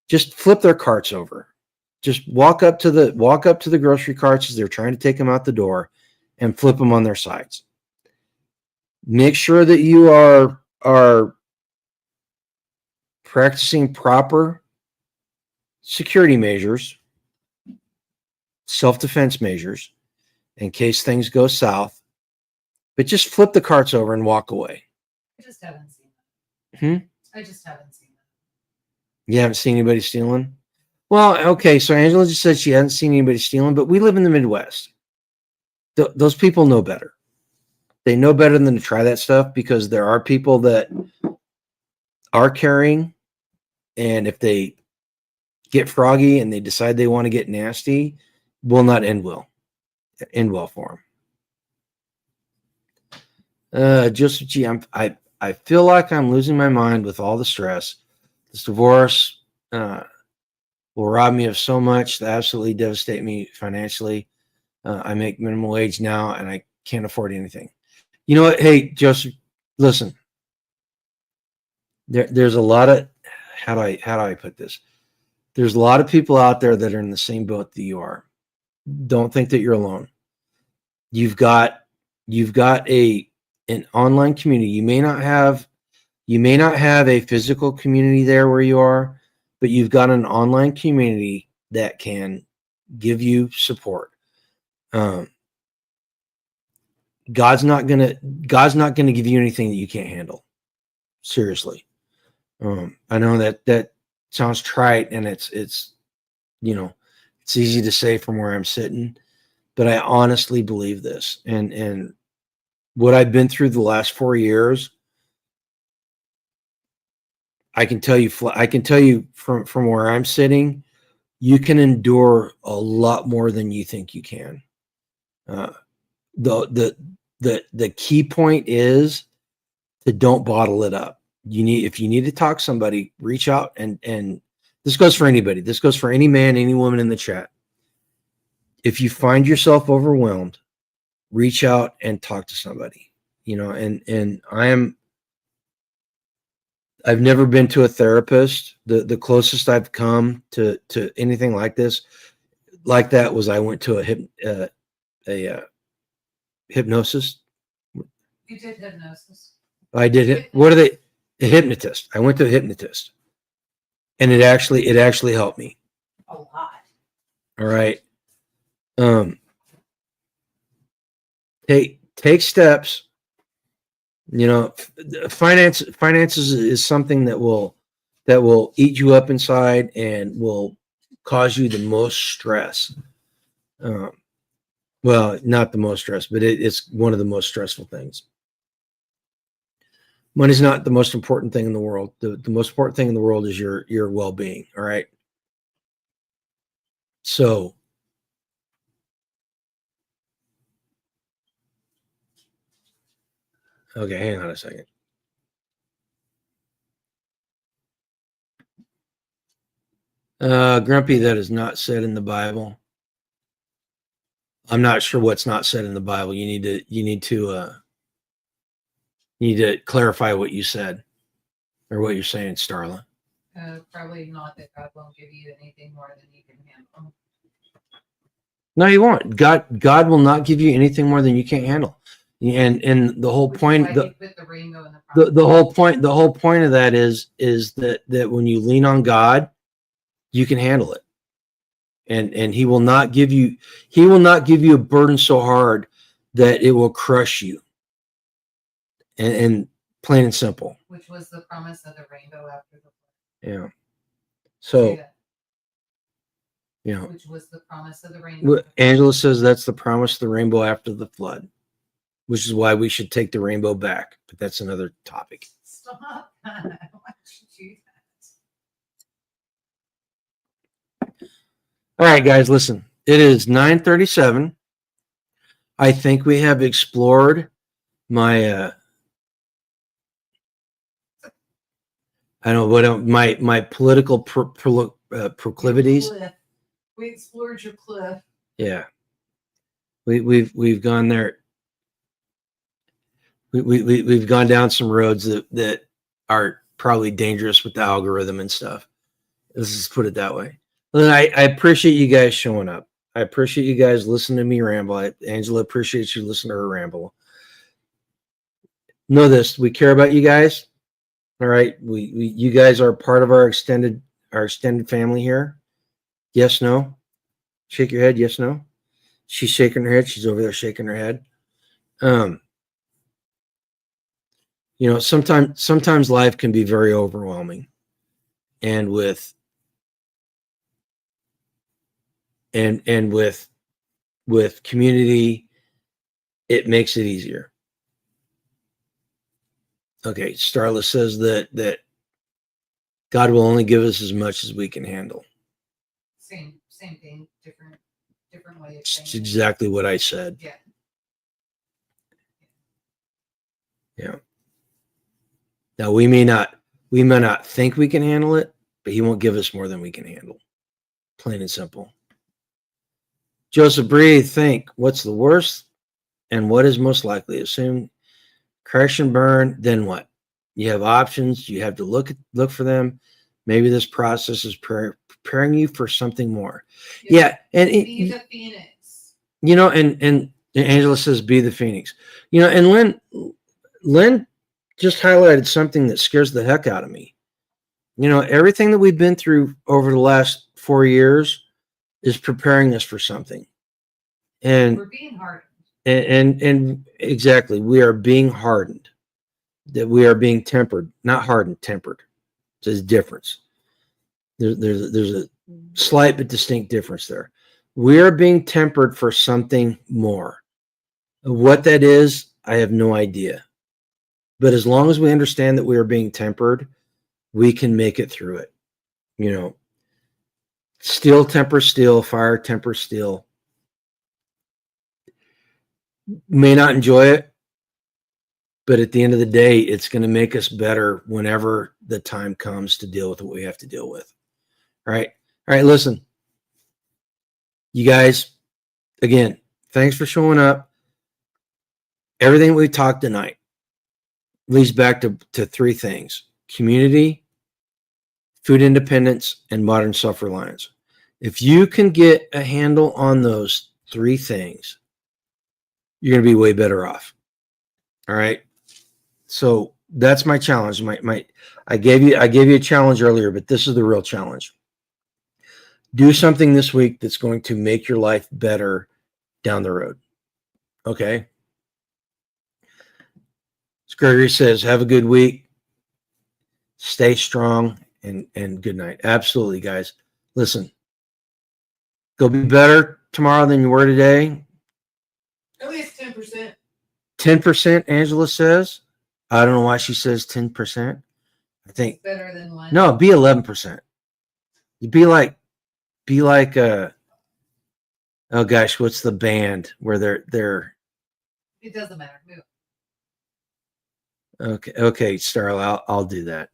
just flip their carts over. Just walk up to the grocery carts as they're trying to take them out the door and flip them on their sides. Make sure that you are practicing proper security measures, self-defense measures in case things go south, but just flip the carts over and walk away. I just haven't seen that. I just haven't seen that. You haven't seen anybody stealing? Well, okay, so Angela just said she hasn't seen anybody stealing, but we live in the Midwest. Those people know better. They know better than to try that stuff because there are people that are carrying, and if they get froggy and they decide they want to get nasty, will not end well for them. Joseph G, I feel like I'm losing my mind with all the stress. This divorce will rob me of so much that absolutely devastate me financially. I make minimum wage now and I can't afford anything. You know what? Hey, Joseph, listen. There's a lot of how do I put this? There's a lot of people out there that are in the same boat that you are. Don't think that you're alone. You've got an online community. You may not have a physical community there where you are, but you've got an online community that can give you support. God's not gonna give you anything that you can't handle. Seriously. I know that sounds trite and it's easy to say from where I'm sitting, but I honestly believe this. And what I've been through the last 4 years, I can tell you from where I'm sitting, you can endure a lot more than you think you can. The key point is don't bottle it up. If you need to talk to somebody, reach out, and this goes for anybody. This goes for any man, any woman in the chat. If you find yourself overwhelmed, reach out and talk to somebody, and I've never been to a therapist. The closest I've come to anything like this, like that, was I went to a hypnosis. You did hypnosis. I did it. What are they? A hypnotist. I went to a hypnotist, and it actually helped me A lot. all right. Take steps. Finances is something that will eat you up inside and will cause you the most stress. Well, not the most stress, but it's one of the most stressful things. Money's not the most important thing in the world. The most important thing in the world is your well-being. All right. So okay, hang on a second. Grumpy, that is not said in the Bible. I'm not sure what's not said in the Bible. You need to clarify what you said or what you're saying, Starla. Probably not that God won't give you anything more than you can handle. No, you won't. God will not give you anything more than you can't handle. And the whole point, the whole point of that is that when you lean on God, you can handle it. And he will not give you a burden so hard that it will crush you. And plain and simple. Which was the promise of the rainbow after the flood. Yeah. So, which was the promise of the rainbow. Angela says that's the promise of the rainbow after the flood, which is why we should take the rainbow back. But that's another topic. Stop. Why don't you do that? All right, guys, listen. It is 9:37. I think we have explored my I don't know what my political proclivities. We explored your cliff. Yeah, we've gone there. We've gone down some roads that are probably dangerous with the algorithm and stuff. Let's just put it that way. I appreciate you guys showing up. I appreciate you guys listening to me ramble. Angela appreciates you listening to her ramble. Know this: we care about you guys. All right, you guys are part of our extended family here. Yes, no. Shake your head. Yes, no. She's shaking her head. She's over there shaking her head. Sometimes life can be very overwhelming, and with community, it makes it easier. Okay, Starla says that God will only give us as much as we can handle. Same thing, different way of saying It's exactly what I said. Yeah. Yeah. Now we may not think we can handle it, but he won't give us more than we can handle. Plain and simple. Joseph, breathe, think. What's the worst and what is most likely? Assume crash and burn, then what? You have options. You have to look for them. Maybe this process is preparing you for something more. Yeah, and be the phoenix. And Angela says, "Be the phoenix." And Lynn just highlighted something that scares the heck out of me. Everything that we've been through over the last 4 years is preparing us for something. And we're being hardened. And exactly, we are being hardened. That we are being tempered, not hardened, tempered. There's a difference. There's a slight but distinct difference there. We are being tempered for something more. What that is, I have no idea. But as long as we understand that we are being tempered, we can make it through it. Steel tempers steel, fire tempers steel. May not enjoy it, But at the end of the day, it's going to make us better whenever the time comes to deal with what we have to deal with. All right. All right. Listen, you guys, again, thanks for showing up. Everything we talked tonight leads back to three things: community, food independence, and modern self-reliance. If you can get a handle on those three things, you're going to be way better off. All right. So that's my challenge. I gave you a challenge earlier, but this is the real challenge. Do something this week that's going to make your life better down the road. Okay. As Gregory says, have a good week. Stay strong and good night. Absolutely, guys. Listen, go be better tomorrow than you were today. At least 10%. 10%, Angela says. I don't know why she says 10%. I think It's better than one. no, be 11%. You be like oh gosh, what's the band where they're It doesn't matter. Move. okay, Starla, I'll do that.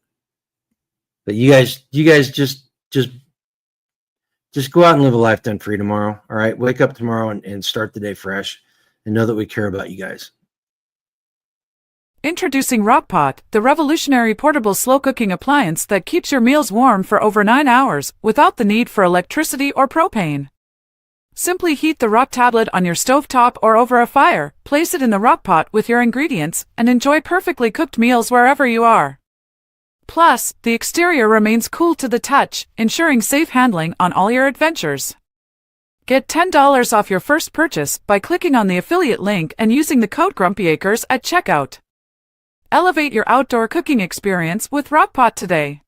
But you guys just go out and live a life done free tomorrow. All right. Wake up tomorrow and start the day fresh and know that we care about you guys. Introducing Rockpot, the revolutionary portable slow-cooking appliance that keeps your meals warm for over 9 hours without the need for electricity or propane. Simply heat the Rock tablet on your stovetop or over a fire, place it in the Rockpot with your ingredients, and enjoy perfectly cooked meals wherever you are. Plus, the exterior remains cool to the touch, ensuring safe handling on all your adventures. Get $10 off your first purchase by clicking on the affiliate link and using the code GrumpyAcres at checkout. Elevate your outdoor cooking experience with Rockpot today.